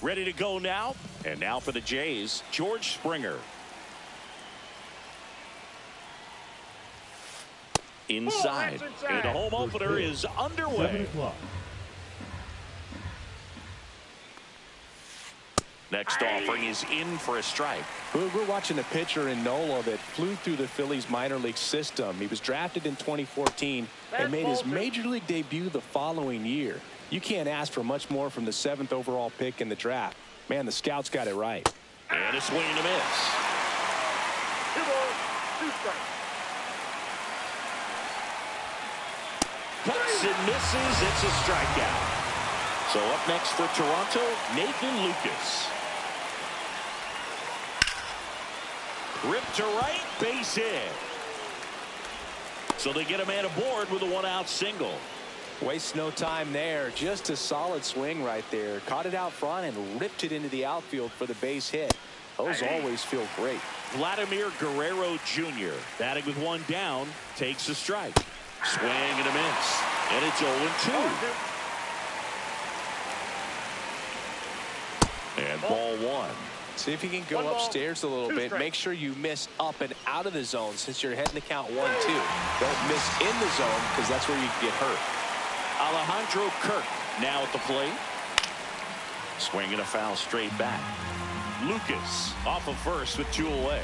Ready to go now. And now for the Jays, George Springer. Inside. And the home opener is underway. Next offering is in for a strike. We're watching a pitcher in Nola that flew through the Phillies minor league system. He was drafted in 2014 and made his major league debut the following year. You can't ask for much more from the 7th overall pick in the draft. Man, the scouts got it right. And a swing and a miss. 2 balls, 2 strikes. Cuts and misses. It's a strikeout. So up next for Toronto, Nathan Lucas. Ripped to right, base hit. So they get a man aboard with a 1-out single. Wastes no time there. Just a solid swing right there. Caught it out front and ripped it into the outfield for the base hit. Those always feel great. Vladimir Guerrero Jr. batting with 1 down, takes a strike. Swing and a miss. And it's 0-2. And ball 1. See if you can go upstairs a little bit. Make sure you miss up and out of the zone since you're heading to count 1-2. Don't miss in the zone because that's where you can get hurt. Alejandro Kirk now at the plate. Swinging a foul straight back. Lucas off of first with 2 away.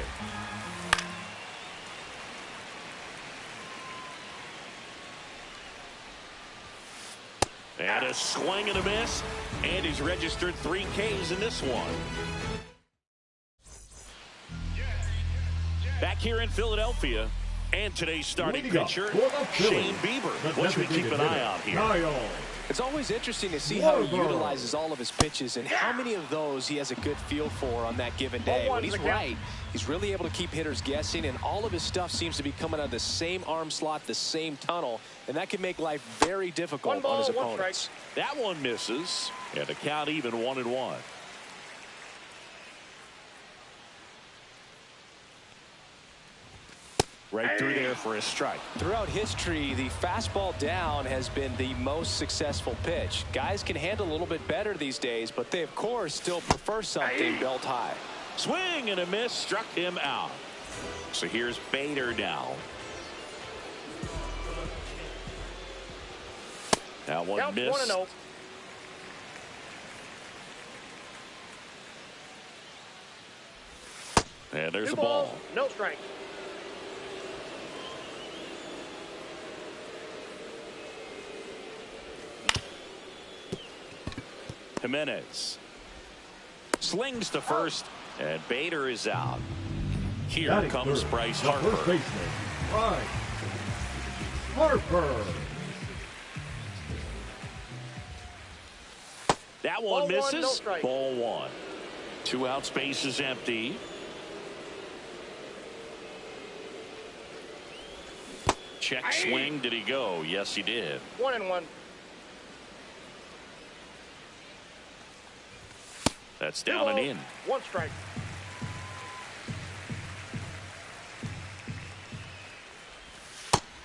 And a swing and a miss. And he's registered 3 Ks in this one. Back here in Philadelphia. And today's starting pitcher, Shane Bieber. What should we keep an eye on here? It's always interesting to see how he utilizes all of his pitches and how many of those he has a good feel for on that given day. When he's right, he's really able to keep hitters guessing, and all of his stuff seems to be coming out of the same arm slot, the same tunnel, and that can make life very difficult on his opponents. That one misses, and the count even 1-1. Right through there for a strike. Throughout history, the fastball down has been the most successful pitch. Guys can handle a little bit better these days, but they, of course, still prefer something belt high. Swing and a miss, struck him out. So here's Bader now. That one missed. 1-0. And there's 2 the ball. balls, no strike. Jimenez slings to first, and Bader is out. Here comes Bryce Harper. First baseman, Bryce Harper. That one misses. No strike. Ball 1. 2 outs, base is empty. Check swing. Did he go? Yes, he did. 1-1. That's down and in. 1 strike.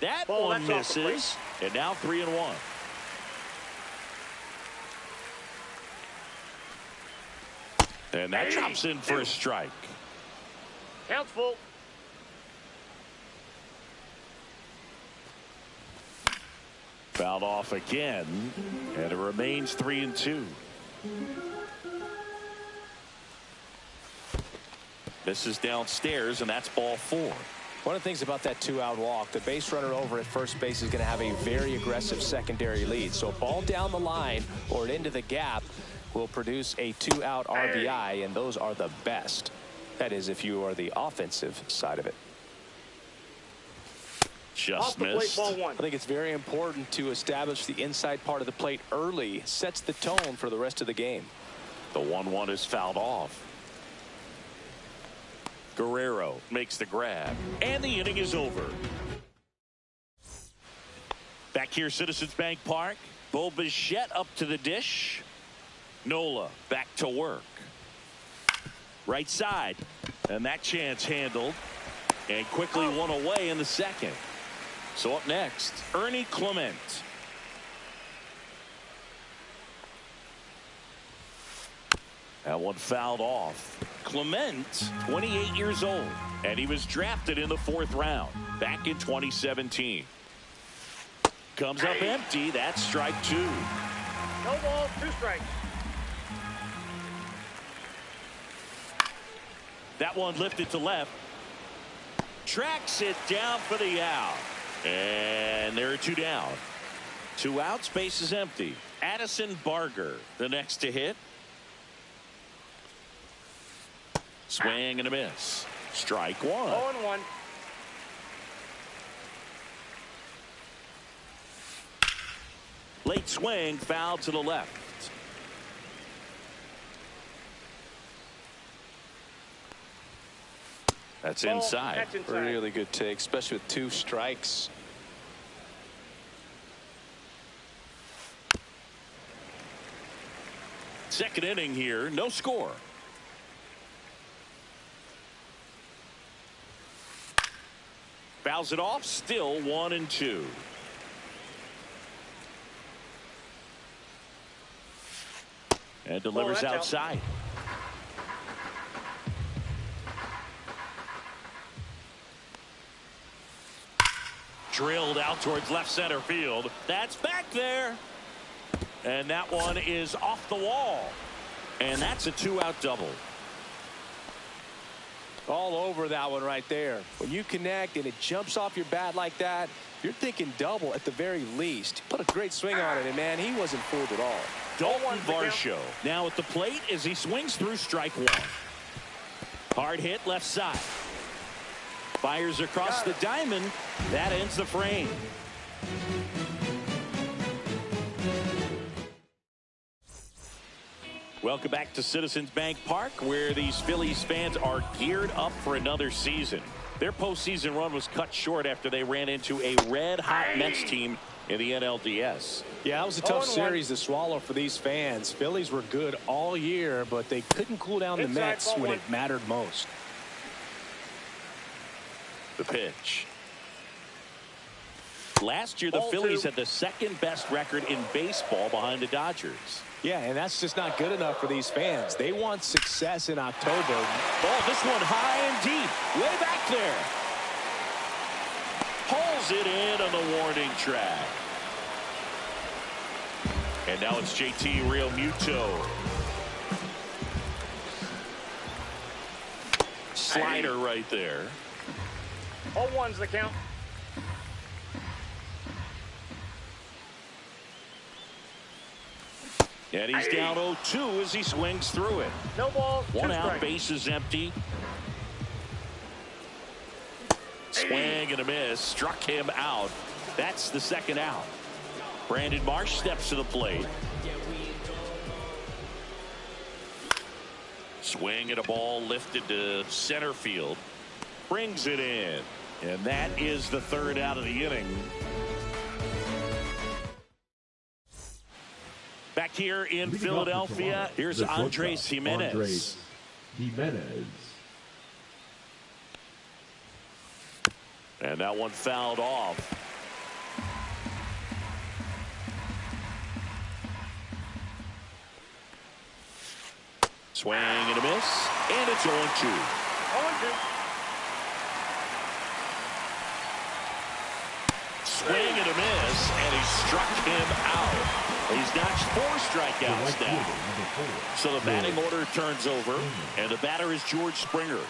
That Ball, one that's off the plate. misses. And now 3-1. And that drops in for a strike. Count's full. Fouled off again, and it remains 3-2. This is downstairs, and that's ball 4. One of the things about that 2-out walk, the base runner over at first base is going to have a very aggressive secondary lead. So a ball down the line or into the gap will produce a 2-out RBI, and those are the best. That is, if you are the offensive side of it. Just Plate, missed. ball 1. I think it's very important to establish the inside part of the plate early. Sets the tone for the rest of the game. The 1-1 is fouled off. Guerrero makes the grab, and the inning is over. Back here, Citizens Bank Park. Bo Bichette up to the dish. Nola back to work. Right side, and that chance handled, and quickly one away in the second. So up next, Ernie Clement. That one fouled off. Clement, 28 years old, and he was drafted in the 4th round back in 2017. Comes up empty. That's strike 2. No balls, 2 strikes. That one lifted to left. Tracks it down for the out. And there are 2 down. 2 outs, base is empty. Addison Barger, the next to hit. Swing and a miss. Strike 1. 0-1. Late swing, foul to the left. That's inside. That's inside. Really good take, especially with 2 strikes. Second inning here, no score. Fouls it off, still 1-2. And delivers outside. Drilled out towards left center field. That's back there. And that one is off the wall. And that's a 2-out double. All over that one right there. When you connect and it jumps off your bat like that, you're thinking double at the very least. Put a great swing on it, and man, he wasn't fooled at all. Dalton Varsho now at the plate as he swings through strike 1. Hard hit left side. Fires across the diamond. That ends the frame. Welcome back to Citizens Bank Park, where these Phillies fans are geared up for another season. Their postseason run was cut short after they ran into a red-hot Mets team in the NLDS. Yeah, that was a tough series to swallow for these fans. Phillies were good all year, but they couldn't cool down the Mets when it mattered most. The pitch. Last year, the Phillies had the 2nd best record in baseball behind the Dodgers. Yeah, and that's just not good enough for these fans. They want success in October. Oh, this one high and deep. Way back there. Pulls it in on the warning track. And now it's JT Realmuto. Slider right there. 0-1's the count. And he's down 0-2 as he swings through it. No balls, 1 out, base is empty. Swing and a miss. Struck him out. That's the 2nd out. Brandon Marsh steps to the plate. Swing and a ball lifted to center field. Brings it in. And that is the 3rd out of the inning. Back here in Philadelphia, here's Andres Jimenez. And that one fouled off. Swing and a miss, and it's 0-2. 0-2. Swing and a miss, and he struck him out. He's notched 4 strikeouts now. So the batting order turns over, and the batter is George Springer.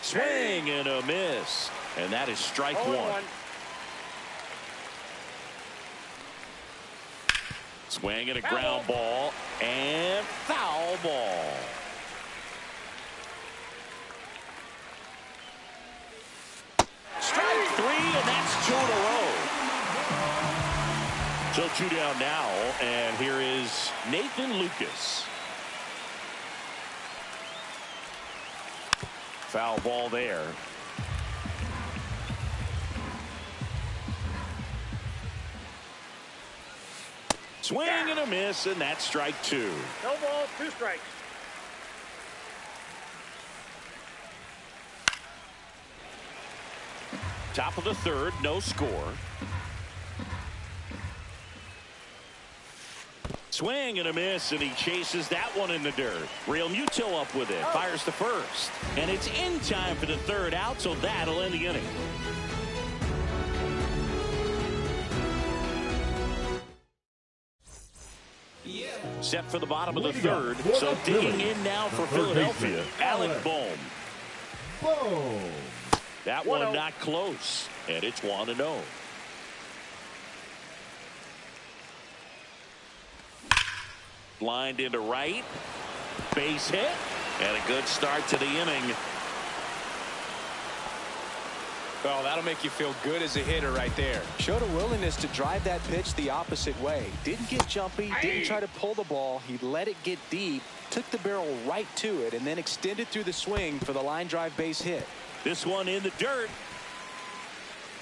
Swing and a miss, and that is strike 1. Swing and a ground ball, and foul ball. Strike 3, and that's 2 in a row. So 2 down now, and here is Nathan Lucas. Foul ball there. Swing and a miss, and that's strike 2. No balls, 2 strikes. Top of the 3rd, no score. Swing and a miss, and he chases that one in the dirt. Real Muto up with it, fires to first. And it's in time for the 3rd out, so that'll end the inning. Set for the bottom of the 3rd, so digging in now for Philadelphia, Alec Bohm. That one not close, and it's 1-0. Lined into right, base hit, and a good start to the inning. Well, that'll make you feel good as a hitter right there. Showed a willingness to drive that pitch the opposite way. Didn't get jumpy, didn't try to pull the ball. He let it get deep, took the barrel right to it, and then extended through the swing for the line drive base hit. This one in the dirt,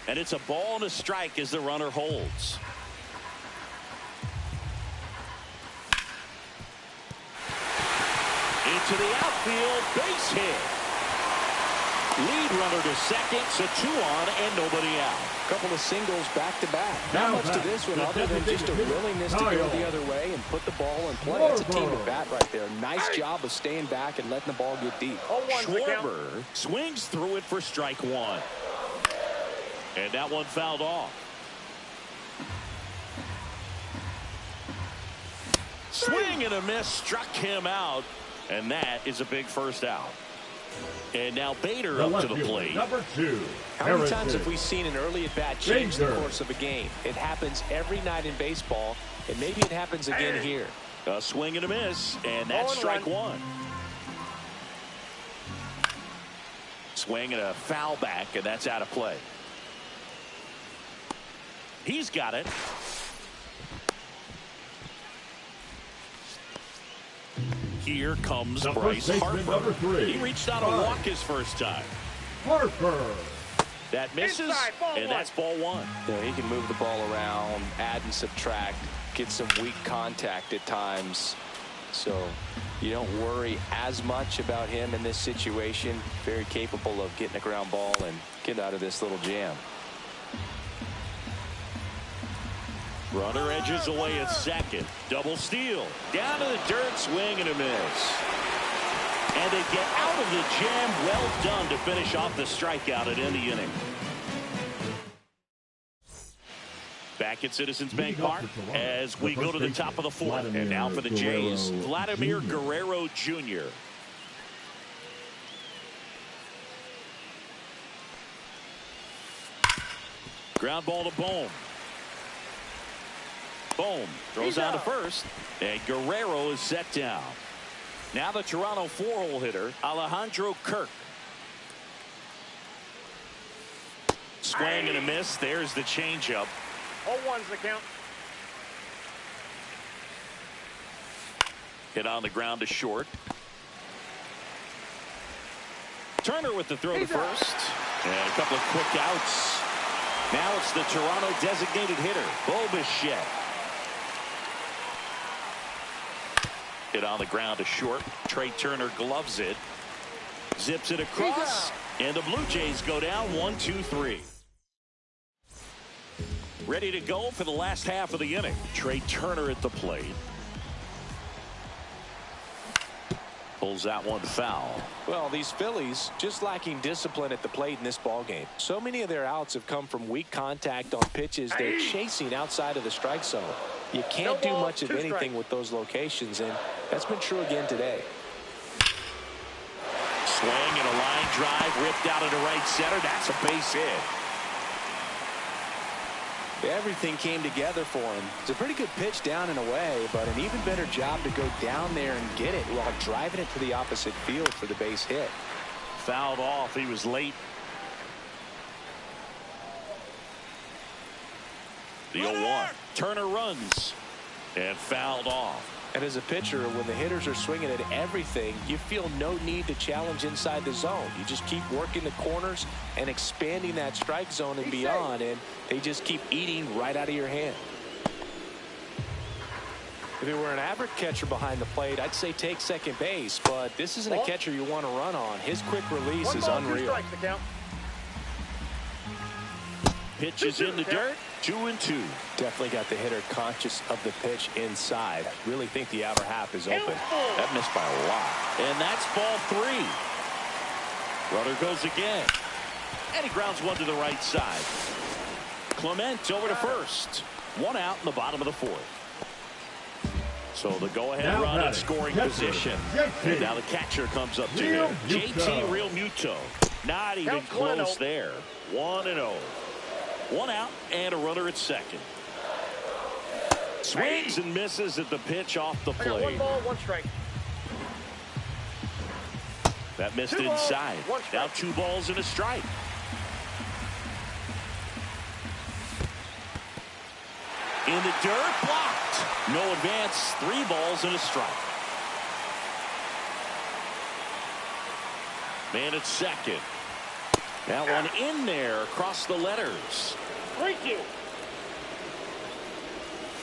and it's a ball and a strike as the runner holds. Into the outfield, base hit. Lead runner to second, so 2 on and nobody out. A couple of singles back to back. Not much to this one other than just a willingness to go the other way and put the ball in play. That's a team at bat right there. Nice job of staying back and letting the ball get deep. Schwarber swings through it for strike 1. And that one fouled off. Swing and a miss, struck him out, and that is a big first out. And now Bader up to the plate. Number 2. How many times have we seen an early at-bat change the course of a game? It happens every night in baseball, and maybe it happens again here. A swing and a miss, and that's strike 1. Swing and a foul back, and that's out of play. He's got it. Here comes Bryce Harper. He reached out and walked his first time. Harper. That misses, and that's ball 1. Yeah, he can move the ball around, add and subtract, get some weak contact at times. So you don't worry as much about him in this situation. Very capable of getting a ground ball and get out of this little jam. Runner edges away at second. Double steal. Down to the dirt, swing and a miss. And they get out of the jam. Well done to finish off the strikeout at end the inning. Back at Citizens Bank Park as we go to the top of the 4th. And now for the Jays, Vladimir Guerrero Jr. Ground ball to Bohm. Bohm throws out to first, and Guerrero is set down. Now the Toronto 4-hole hitter, Alejandro Kirk. Swing and a miss. There's the changeup. 0-1's the count. Hit on the ground to short. Turner with the throw to first. And a couple of quick outs. Now it's the Toronto designated hitter, Bo Bichette. Hit on the ground to short. Trey Turner gloves it. Zips it across. And the Blue Jays go down 1-2-3. Ready to go for the last half of the inning. Trey Turner at the plate. Pulls that one foul. Well, these Phillies just lacking discipline at the plate in this ball game. So many of their outs have come from weak contact on pitches they're chasing outside of the strike zone. You can't do much of anything with those locations, and that's been true again today. Swing and a line drive ripped out into right center. That's a base hit. Everything came together for him. It's a pretty good pitch down and away, but an even better job to go down there and get it while driving it to the opposite field for the base hit. Fouled off. He was late. The 0-1. Turner runs and fouled off. And as a pitcher, when the hitters are swinging at everything, you feel no need to challenge inside the zone. You just keep working the corners and expanding that strike zone and beyond, and they just keep eating right out of your hand. If it were an average catcher behind the plate, I'd say take second base, but this isn't a catcher you want to run on. His quick release is unreal. Pitch is in the dirt. 2-2. Definitely got the hitter conscious of the pitch inside. Really think the outer half is open. That missed by a lot. And that's ball 3. Runner goes again. And he grounds one to the right side. Clement over to first. One out in the bottom of the 4th. So the go-ahead run in scoring position. And now the catcher comes up to him. JT Realmuto. Not even close there. 1-0. One out and a runner at second. Swings and misses at the pitch off the plate. 1 ball, 1 strike. That missed inside. Now 2 balls and a strike. In the dirt, blocked. No advance. 3 balls and a strike. Man at second. That one in there across the letters. Thank you.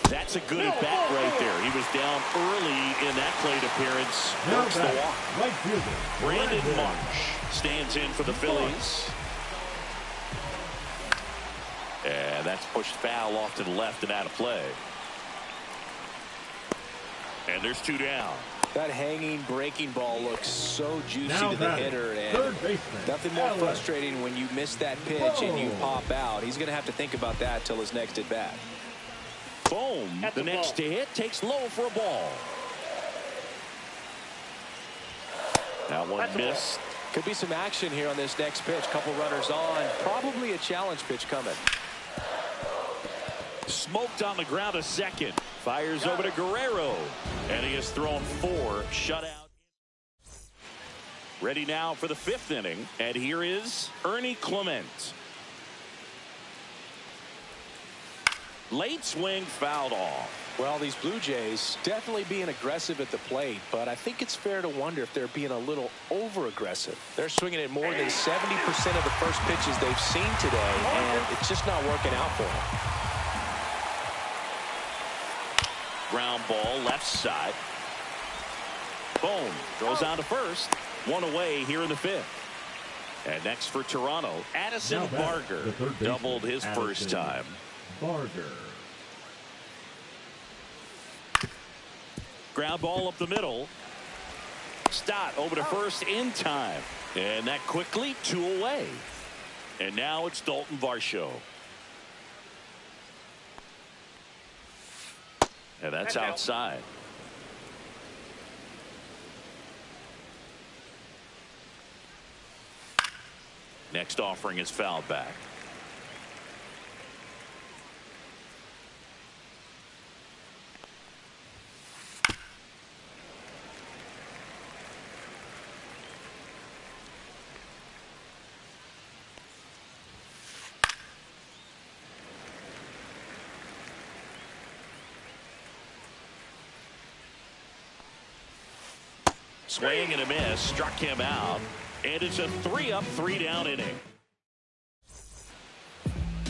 That's a good at bat right there. He was down early in that plate appearance. Works the walk. Right fielder Brandon Marsh stands in for the Phillies. And that's pushed foul off to the left and out of play. And there's 2 down. That hanging breaking ball looks so juicy to the hitter, and nothing more frustrating when you miss that pitch and you pop out. He's going to have to think about that till his next at bat. Boom. The next to hit takes low for a ball. That one missed. Could be some action here on this next pitch. Couple runners on. Probably a challenge pitch coming. Smoked on the ground a second. Fires over to Guerrero. And he has thrown 4 shutout. Ready now for the 5th inning. And here is Ernie Clement. Late swing fouled off. Well, these Blue Jays definitely being aggressive at the plate, but I think it's fair to wonder if they're being a little over-aggressive. They're swinging at more than 70% of the first pitches they've seen today, and it's just not working out for them. Ground ball left side. Boom. Throws out to first. 1 away here in the 5th. And next for Toronto, Addison Barger doubled his first time. Barger. Ground ball up the middle. Stott over to first in time. And that quickly 2 away. And now it's Dalton Varsho. And that's outside. Next offering is fouled back. Swing and a miss, struck him out, and it's a 3-up, 3-down inning.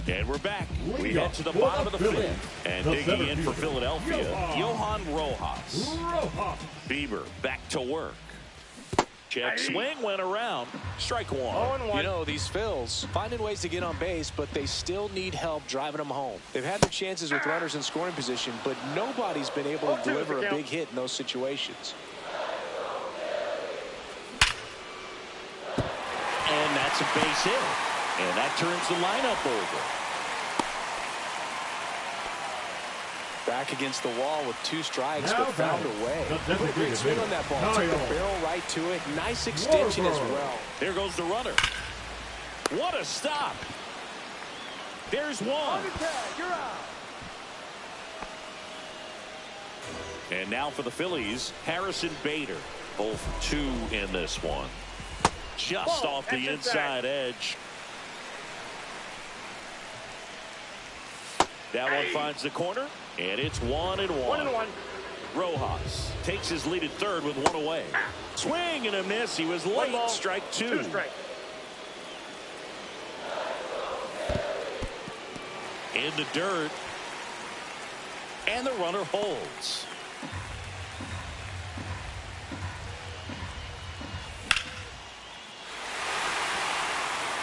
And we're back. We head to the bottom of the 5th, and digging in for Philadelphia, Johan Rojas. Bieber back to work. Check swing, went around. Strike 1. You know, these Phils finding ways to get on base, but they still need help driving them home. They've had their chances with runners in scoring position, but nobody's been able to deliver a big hit in those situations. That's a base hit. And that turns the lineup over. Back against the wall with 2 strikes, Now but found a way. Put a great swing on that ball. Took the barrel right to it. Nice extension as well. There goes the runner. What a stop. There's one. You're out. And now for the Phillies, Harrison Bader. 0 for 2 in this one. Just off the inside edge. That one finds the corner, and it's 1-1. 1-1. Rojas takes his lead at third with 1 away. Swing and a miss. He was late. Strike 2. 2 strikes. In the dirt. And the runner holds.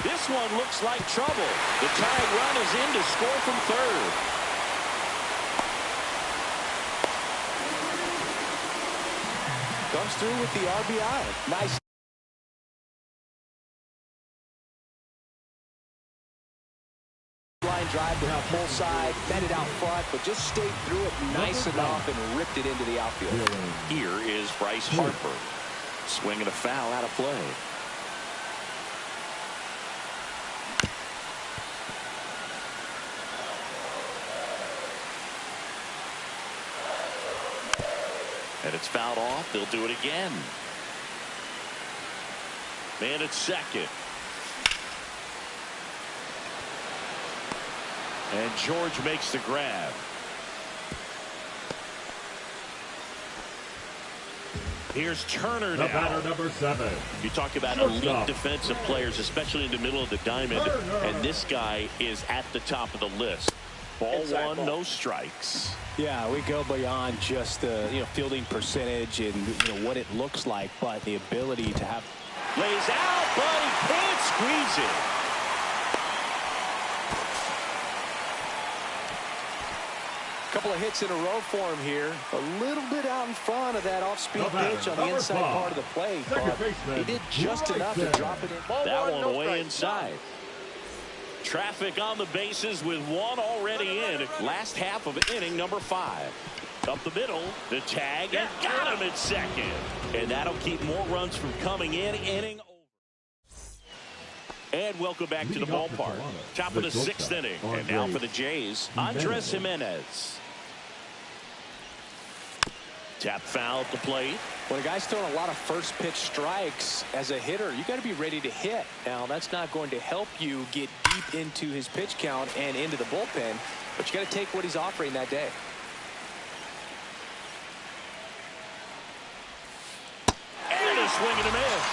This one looks like trouble. The tying run is in to score from third. Comes through with the RBI. Nice. Line drive to full side, fed it out front, but just stayed through it nice enough and ripped it into the outfield. Here is Bryce Harper. Swinging a foul out of play. And it's fouled off. They'll do it again. Man at second. And George makes the grab. Here's Turner now. The batter, number 7. You talk about elite defensive players, especially in the middle of the diamond, and this guy is at the top of the list. Ball one, no strikes. Yeah, we go beyond just the fielding percentage and what it looks like, but the ability to have. Lays out, but he can't squeeze it. Couple of hits in a row for him here. A little bit out in front of that off-speed pitch on the inside part of the plate, but he did just enough to drop it in. That one away inside. Traffic on the bases with one already in. Last half of inning number 5. Up the middle, the tag, and got him at second. And that'll keep more runs from coming in. Inning over. And welcome back to the ballpark. Top of the 6th inning. And now for the Jays, Andres Jimenez. Tap foul at the plate. When a guy's throwing a lot of first pitch strikes as a hitter, you got to be ready to hit. Now, that's not going to help you get deep into his pitch count and into the bullpen, but you got to take what he's offering that day. And a swing and a miss.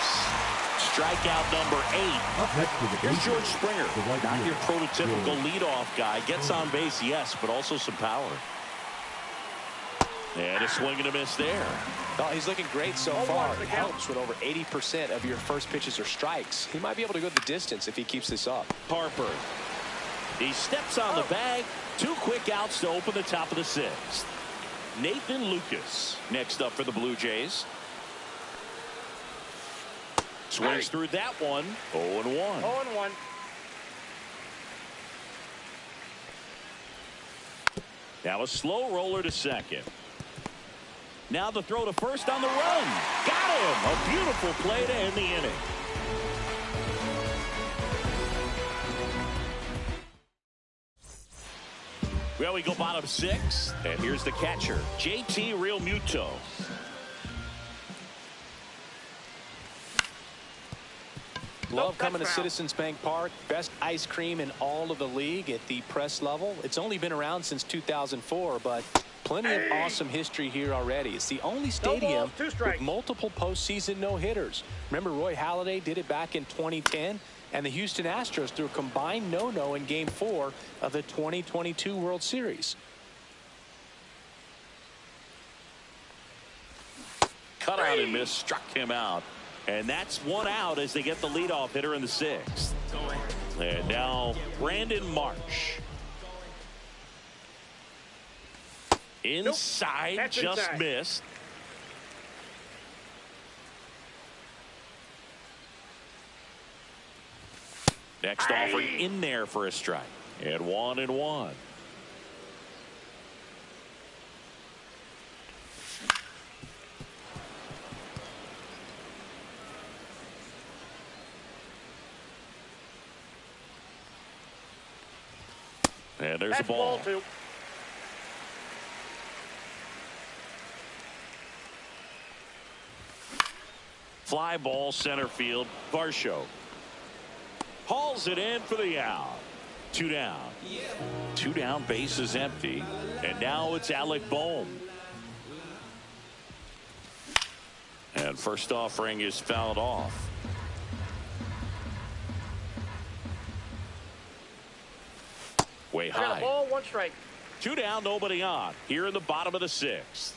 Strikeout number 8. Here's George Springer. Not your prototypical leadoff guy. Gets on base, yes, but also some power. And a swing and a miss there. Oh, he's looking great so far. It helps when over 80% of your first pitches are strikes. He might be able to go the distance if he keeps this up. Harper. He steps on the bag. 2 quick outs to open the top of the 6th. Nathan Lucas next up for the Blue Jays. Swings through that one. 0-1. 0-1. Now a slow roller to second. Now the throw to first on the run. Got him. A beautiful play to end the inning. Well, we go bottom 6. And here's the catcher, JT Realmuto. Love coming to Citizens Bank Park. Best ice cream in all of the league at the press level. It's only been around since 2004, but plenty of awesome history here already. It's the only stadium with multiple postseason no-hitters. Remember, Roy Halladay did it back in 2010, and the Houston Astros threw a combined no-no in Game 4 of the 2022 World Series. Cut out and miss, struck him out. And that's 1 out as they get the leadoff hitter in the 6th. And now Brandon Marsh. Inside, Nope. just inside. missed. Next offering in there for a strike. And 1-1. And there's the ball. Ball 2. Fly ball center field. Varsho hauls it in for the out. 2 down. 2 down, base is empty. And now it's Alec Bohm. And first offering is fouled off. Way high. Got a ball, 1 strike. 2 down, nobody on. Here in the bottom of the 6th.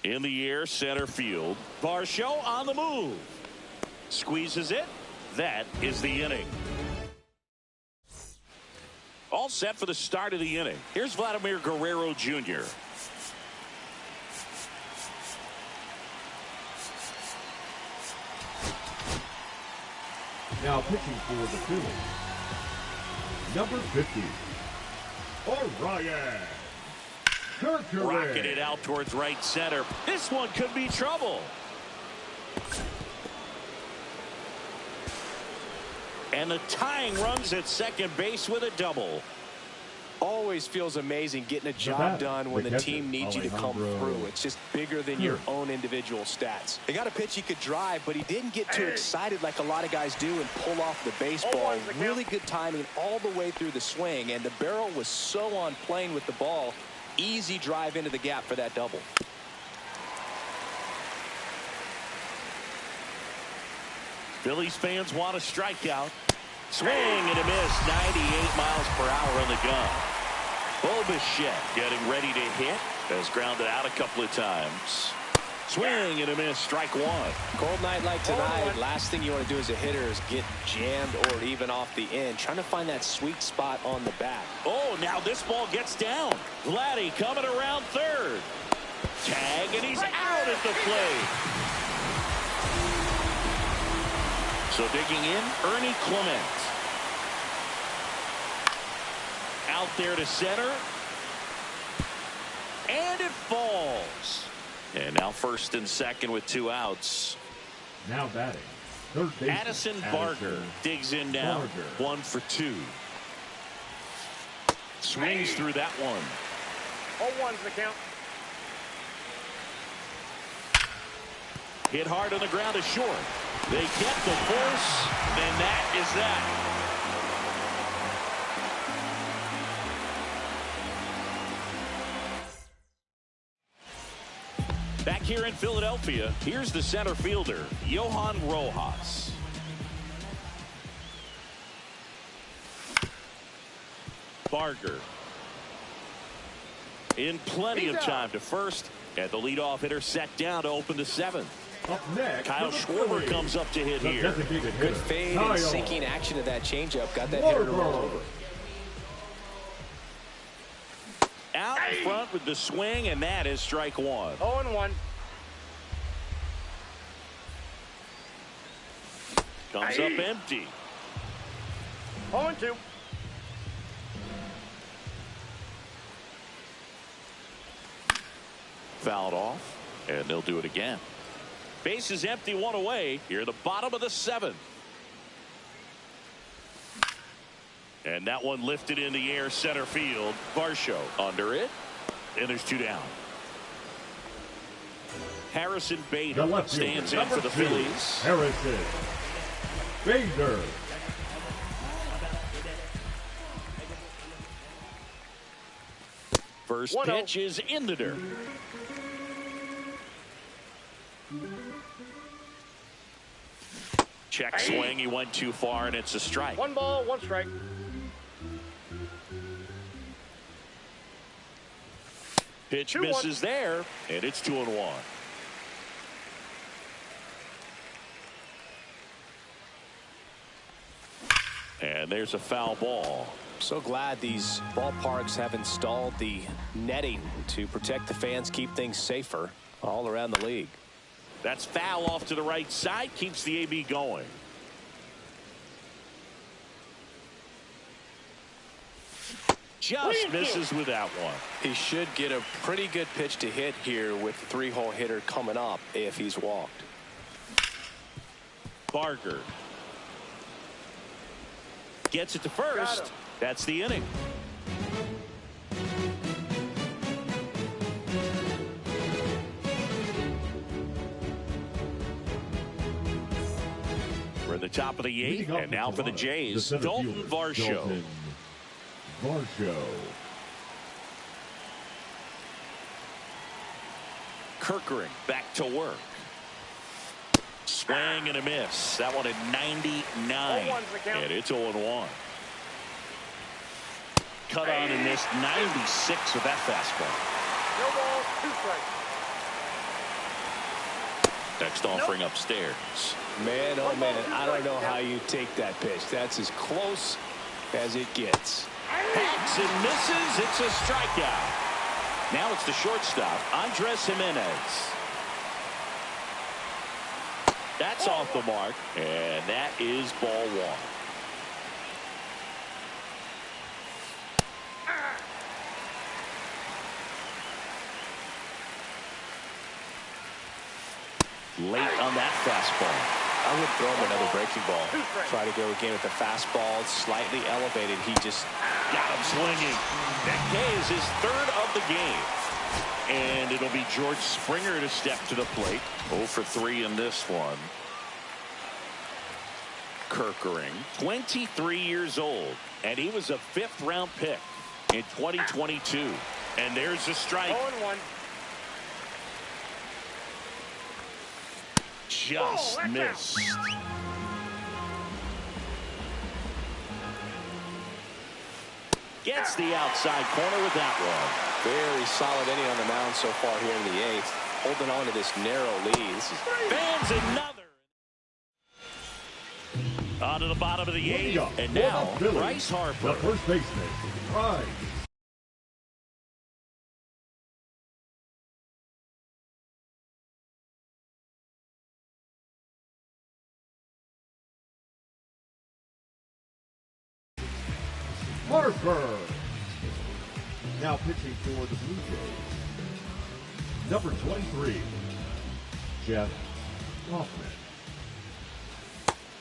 In the air, center field. Varsho on the move. Squeezes it. That is the inning. All set for the start of the inning. Here's Vladimir Guerrero Jr. Now pitching for the Phillies, number 50, Orion. Rocking it out towards right center. This one could be trouble. And the tying runs at second base with a double. Always feels amazing getting a job done when the team needs you to come through. It's just bigger than your own individual stats. He got a pitch he could drive, but he didn't get too excited like a lot of guys do and pull off the baseball. Really good timing all the way through the swing, and the barrel was so on plane with the ball. Easy drive into the gap for that double. Phillies fans want a strikeout. Swing and a miss. 98 miles per hour on the gun. Bo Bichette getting ready to hit. Has grounded out a couple of times. Swing and a miss. Strike 1. Cold night like tonight, last thing you want to do as a hitter is get jammed or even off the end. Trying to find that sweet spot on the bat. Oh, now this ball gets down. Vladdy coming around third. Tag, and he's out at the plate. So digging in, Ernie Clement. Out there to center. And it falls. And now first and second with 2 outs. Now batting, third baseman Addison Barger digs in now. 1 for 2. Swings through that one. 0-1's the count. Hit hard on the ground to short. They get the force, and that is that. Back here in Philadelphia, here's the center fielder, Johan Rojas. Barger in plenty of time to first, and the leadoff hitter set down to open the 7th. Up next, Kyle Schwarber comes up to hit here. Good fade and sinking action of that changeup. Got that hitter to roll over. Out in front with the swing, and that is strike 1. 0-1. Comes up empty. 0-2. Fouled off, and they'll do it again. Base is empty, 1 away. Here, the bottom of the 7th. And that one lifted in the air, center field. Varsho under it, and there's 2 down. Harrison Bader stands in for the Phillies. Harrison Bader. First pitch is in the dirt. Check swing. He went too far, and it's a strike. 1 ball, 1 strike. Pitch misses there, and it's 2-1. And there's a foul ball. So glad these ballparks have installed the netting to protect the fans, keep things safer all around the league. That's foul off to the right side. Keeps the AB going. Just misses with that one. He should get a pretty good pitch to hit here with the 3-hole hitter coming up if he's walked. Barker gets it to first. That's the inning. We're at the top of the 8th, and now for the Jays, Dalton Varsho. Kirkering back to work. Swing and a miss. That one at 99. And it's 0-1. Cut on and missed 96 with that fastball. No ball, 2 strikes. Next offering upstairs. Man, oh man, I don't know how you take that pitch. That's as close as it gets. Hacks and misses. It's a strikeout. Now it's the shortstop, Andres Jimenez. That's off the mark, and that is ball 1. Late on that fastball. I would throw him another breaking ball. Try to go again with the fastball, slightly elevated. He just got him swinging. That K is his 3rd of the game. And it'll be George Springer to step to the plate. 0 for 3 in this one. Kirkering, 23 years old, and he was a 5th-round pick in 2022. And there's a strike. 0-1. Just missed. Gets the outside corner with that one. very solid inning on the mound so far here in the 8th. Holding on to this narrow lead. Fans another. On to the bottom of the 8th. And now, Bryce Harper. The first baseman, Bryce. Harper. Now pitching for the Blue Jays, number 23, Jeff Hoffman.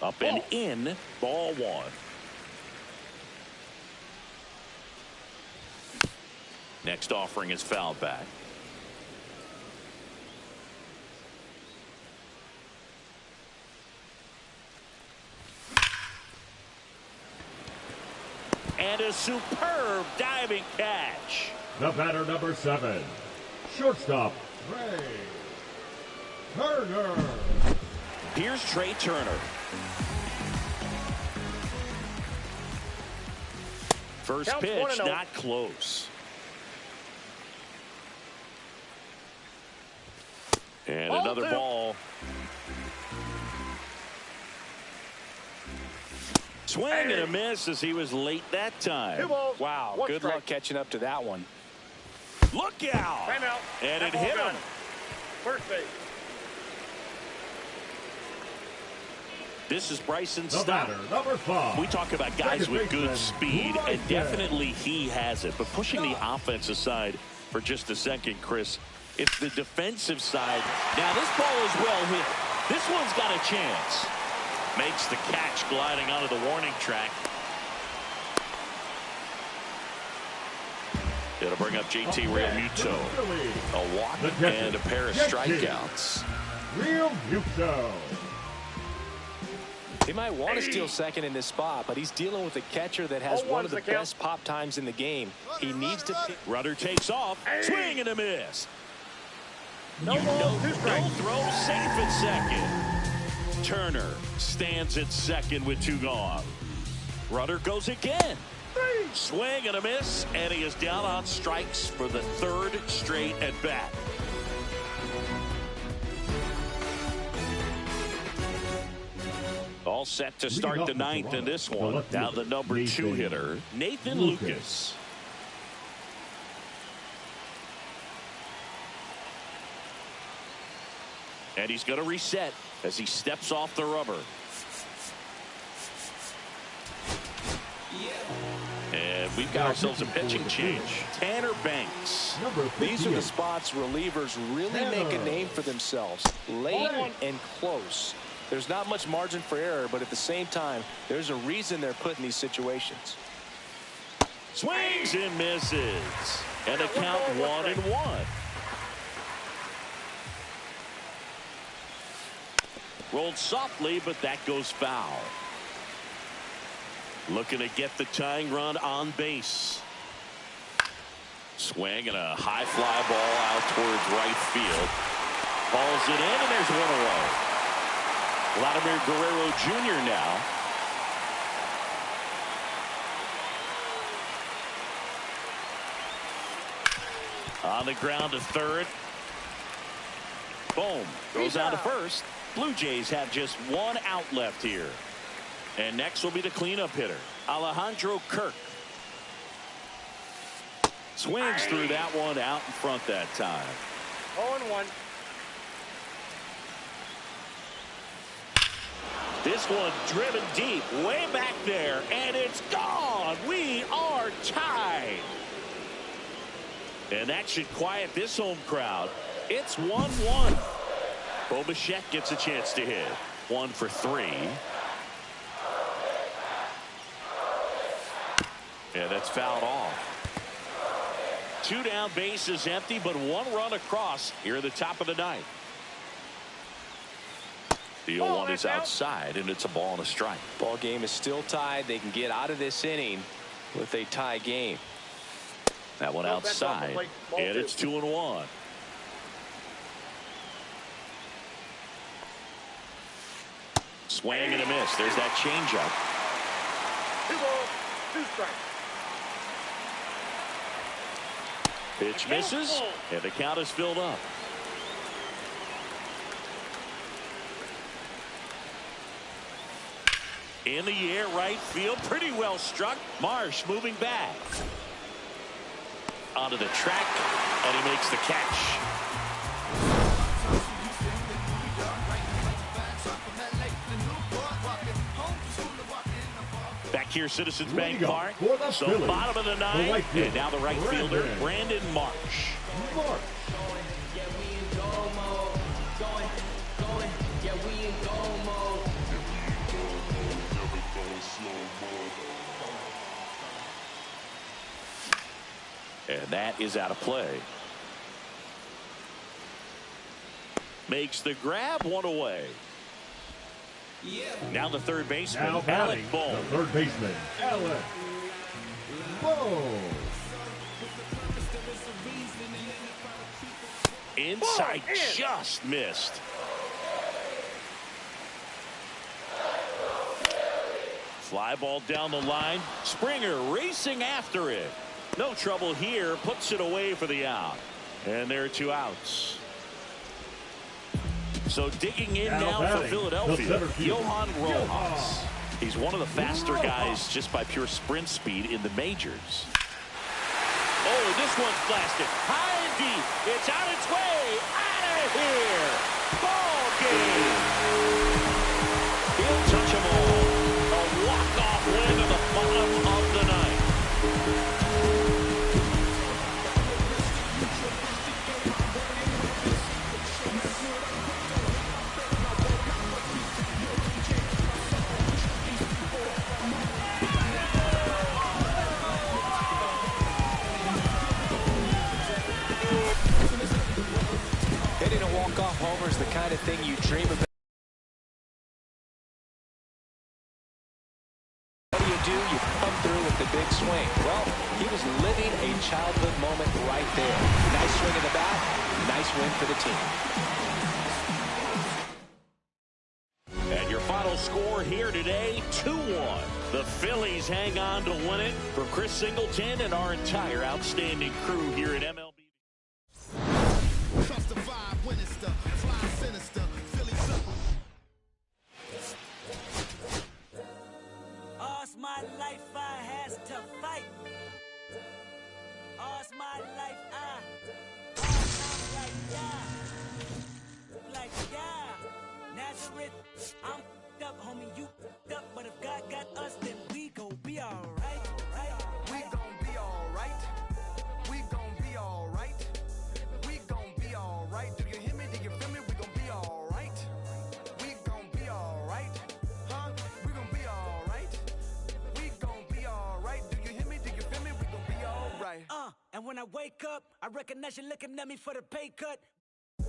Up and in, ball 1. Next offering is fouled back. And a superb diving catch. The batter, number 7, shortstop, Trey Turner. Here's Trey Turner. First Counts pitch, 1-0. not close. And Ball another 2. ball. Swing and a miss as he was late that time. 2 balls. Wow, 1 good strike. luck catching up to that one. Look out. Timeout. And That it ball hit gone. him. First base. This is Bryson's The stop. batter, number 5. We talk about guys Second with good baseman, speed, Bryson. and definitely he has it. But pushing the offense aside for just a second, Chris, it's the defensive side. Now, this ball is well hit. This one's got a chance. Makes the catch gliding onto the warning track. It'll bring up JT Realmuto. A walk and a pair of strikeouts. Realmuto. He might want to steal second in this spot, but he's dealing with a catcher that has one of the the count. best pop times in the game. He needs to pick. Rudder takes off. Swing and a miss. No ball, 2 No strikes. throw, safe at second. Turner stands at second with 2 gone. Rudder goes again. Swing and a miss, and he is down on strikes for the 3rd straight at bat. All set to start the 9th in this one. Now the number 2 hitter, Nathan Lucas. And he's going to reset as he steps off the rubber. And we've got ourselves a pitching change. Tanner Banks. These are the spots relievers really make a name for themselves. Late and close. There's not much margin for error, but at the same time, there's a reason they're put in these situations. Swings and misses. And a count 1-1. Rolled softly, but that goes foul. Looking to get the tying run on base. Swing and a high fly ball out towards right field. Balls it in, and there's one away. Vladimir Guerrero Jr. now. On the ground to third. Boom. Goes out to first. Blue Jays have just one out left here. And next will be the cleanup hitter, Alejandro Kirk. Swings through that one out in front that time. 0-1. This one driven deep, way back there, and it's gone. We are tied. And that should quiet this home crowd. It's 1-1. Bo Bichette gets a chance to hit. 1 for 3. Yeah, that's fouled off. 2 down, bases empty, but 1 run across here at the top of the ninth. The 0-1 is outside, and it's a ball and a strike. Ball game is still tied. They can get out of this inning with a tie game. That one outside, and it's 2-1. Swing and a miss. There's that changeup. 2 balls, 2 strikes. Pitch misses, and the count is filled up. In the air, right field, pretty well struck. Marsh moving back. Onto the track, and he makes the catch. Back here, Citizens Bank Park. So bottom of the ninth, and now the right fielder, Brandon Marsh. And that is out of play. Makes the grab, 1 away. Now the third baseman, Alec Bohm. The third baseman, Alec Bohm. Inside, just missed. Fly ball down the line. Springer racing after it. No trouble here. Puts it away for the out. And there are 2 outs. So digging in now for Philadelphia, Johan Rojas. He's one of the faster guys just by pure sprint speed in the majors. Oh, this one's blasted. High and deep. It's on its way. Out of here. Ball game. He'll touch them all. A walk-off win at the bottom of the ninth. Hitting a walk-off homer is the kind of thing you dream about. What do? You come through with the big swing. Well, he was living a childhood moment right there. Nice swing of the bat. Nice win for the team. And your final score here today, 2-1. The Phillies hang on to win it. For Chris Singleton and our entire outstanding crew here at MLB. Trust the vibe when it's the fly sinister. Phillies up. All's my life I has to fight. All's my life I like yeah. get I'm up, homie, you up. But if God got us, then we gon' be alright. We gon' be alright. We gon' be alright. We gon' be alright. Do you hear me? Do you feel me? We gon' be alright. We gon' be alright. Huh? We gon' be alright. We gon' be alright. Do you hear me? Do you feel me? We gon' be alright. And when I wake up, I recognize you looking at me for the pay cut.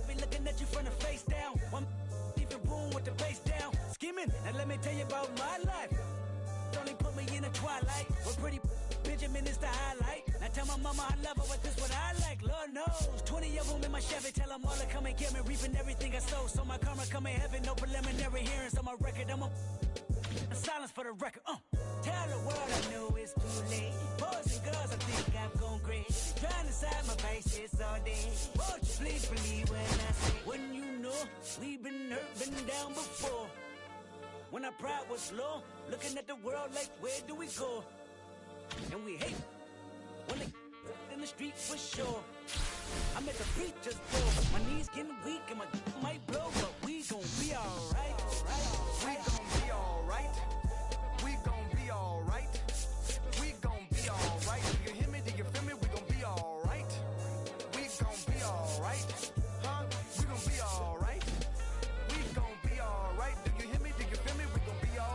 Be looking at you from the face down. One even boom with the bass down. Skimming, and let me tell you about my life. Only put me in the twilight. We're pretty Benjamin is the highlight. Now tell my mama I love her, but this what I like. Lord knows, 20 of them in my Chevy. Tell them all to come and get me, reaping everything I sow. So my karma come in heaven, no preliminary hearings on my record. I'm a silence for the record. Tell the world I know it's too late. Boys and girls, I think I've gone crazy. Trying to side my faces all day. Won't you please believe when I say, when you know we've been hurt, been down before. When our pride was low, looking at the world like, where do we go? And we hate when they in the street for sure. I'm at the preacher's door. My knees getting weak and my might blow up.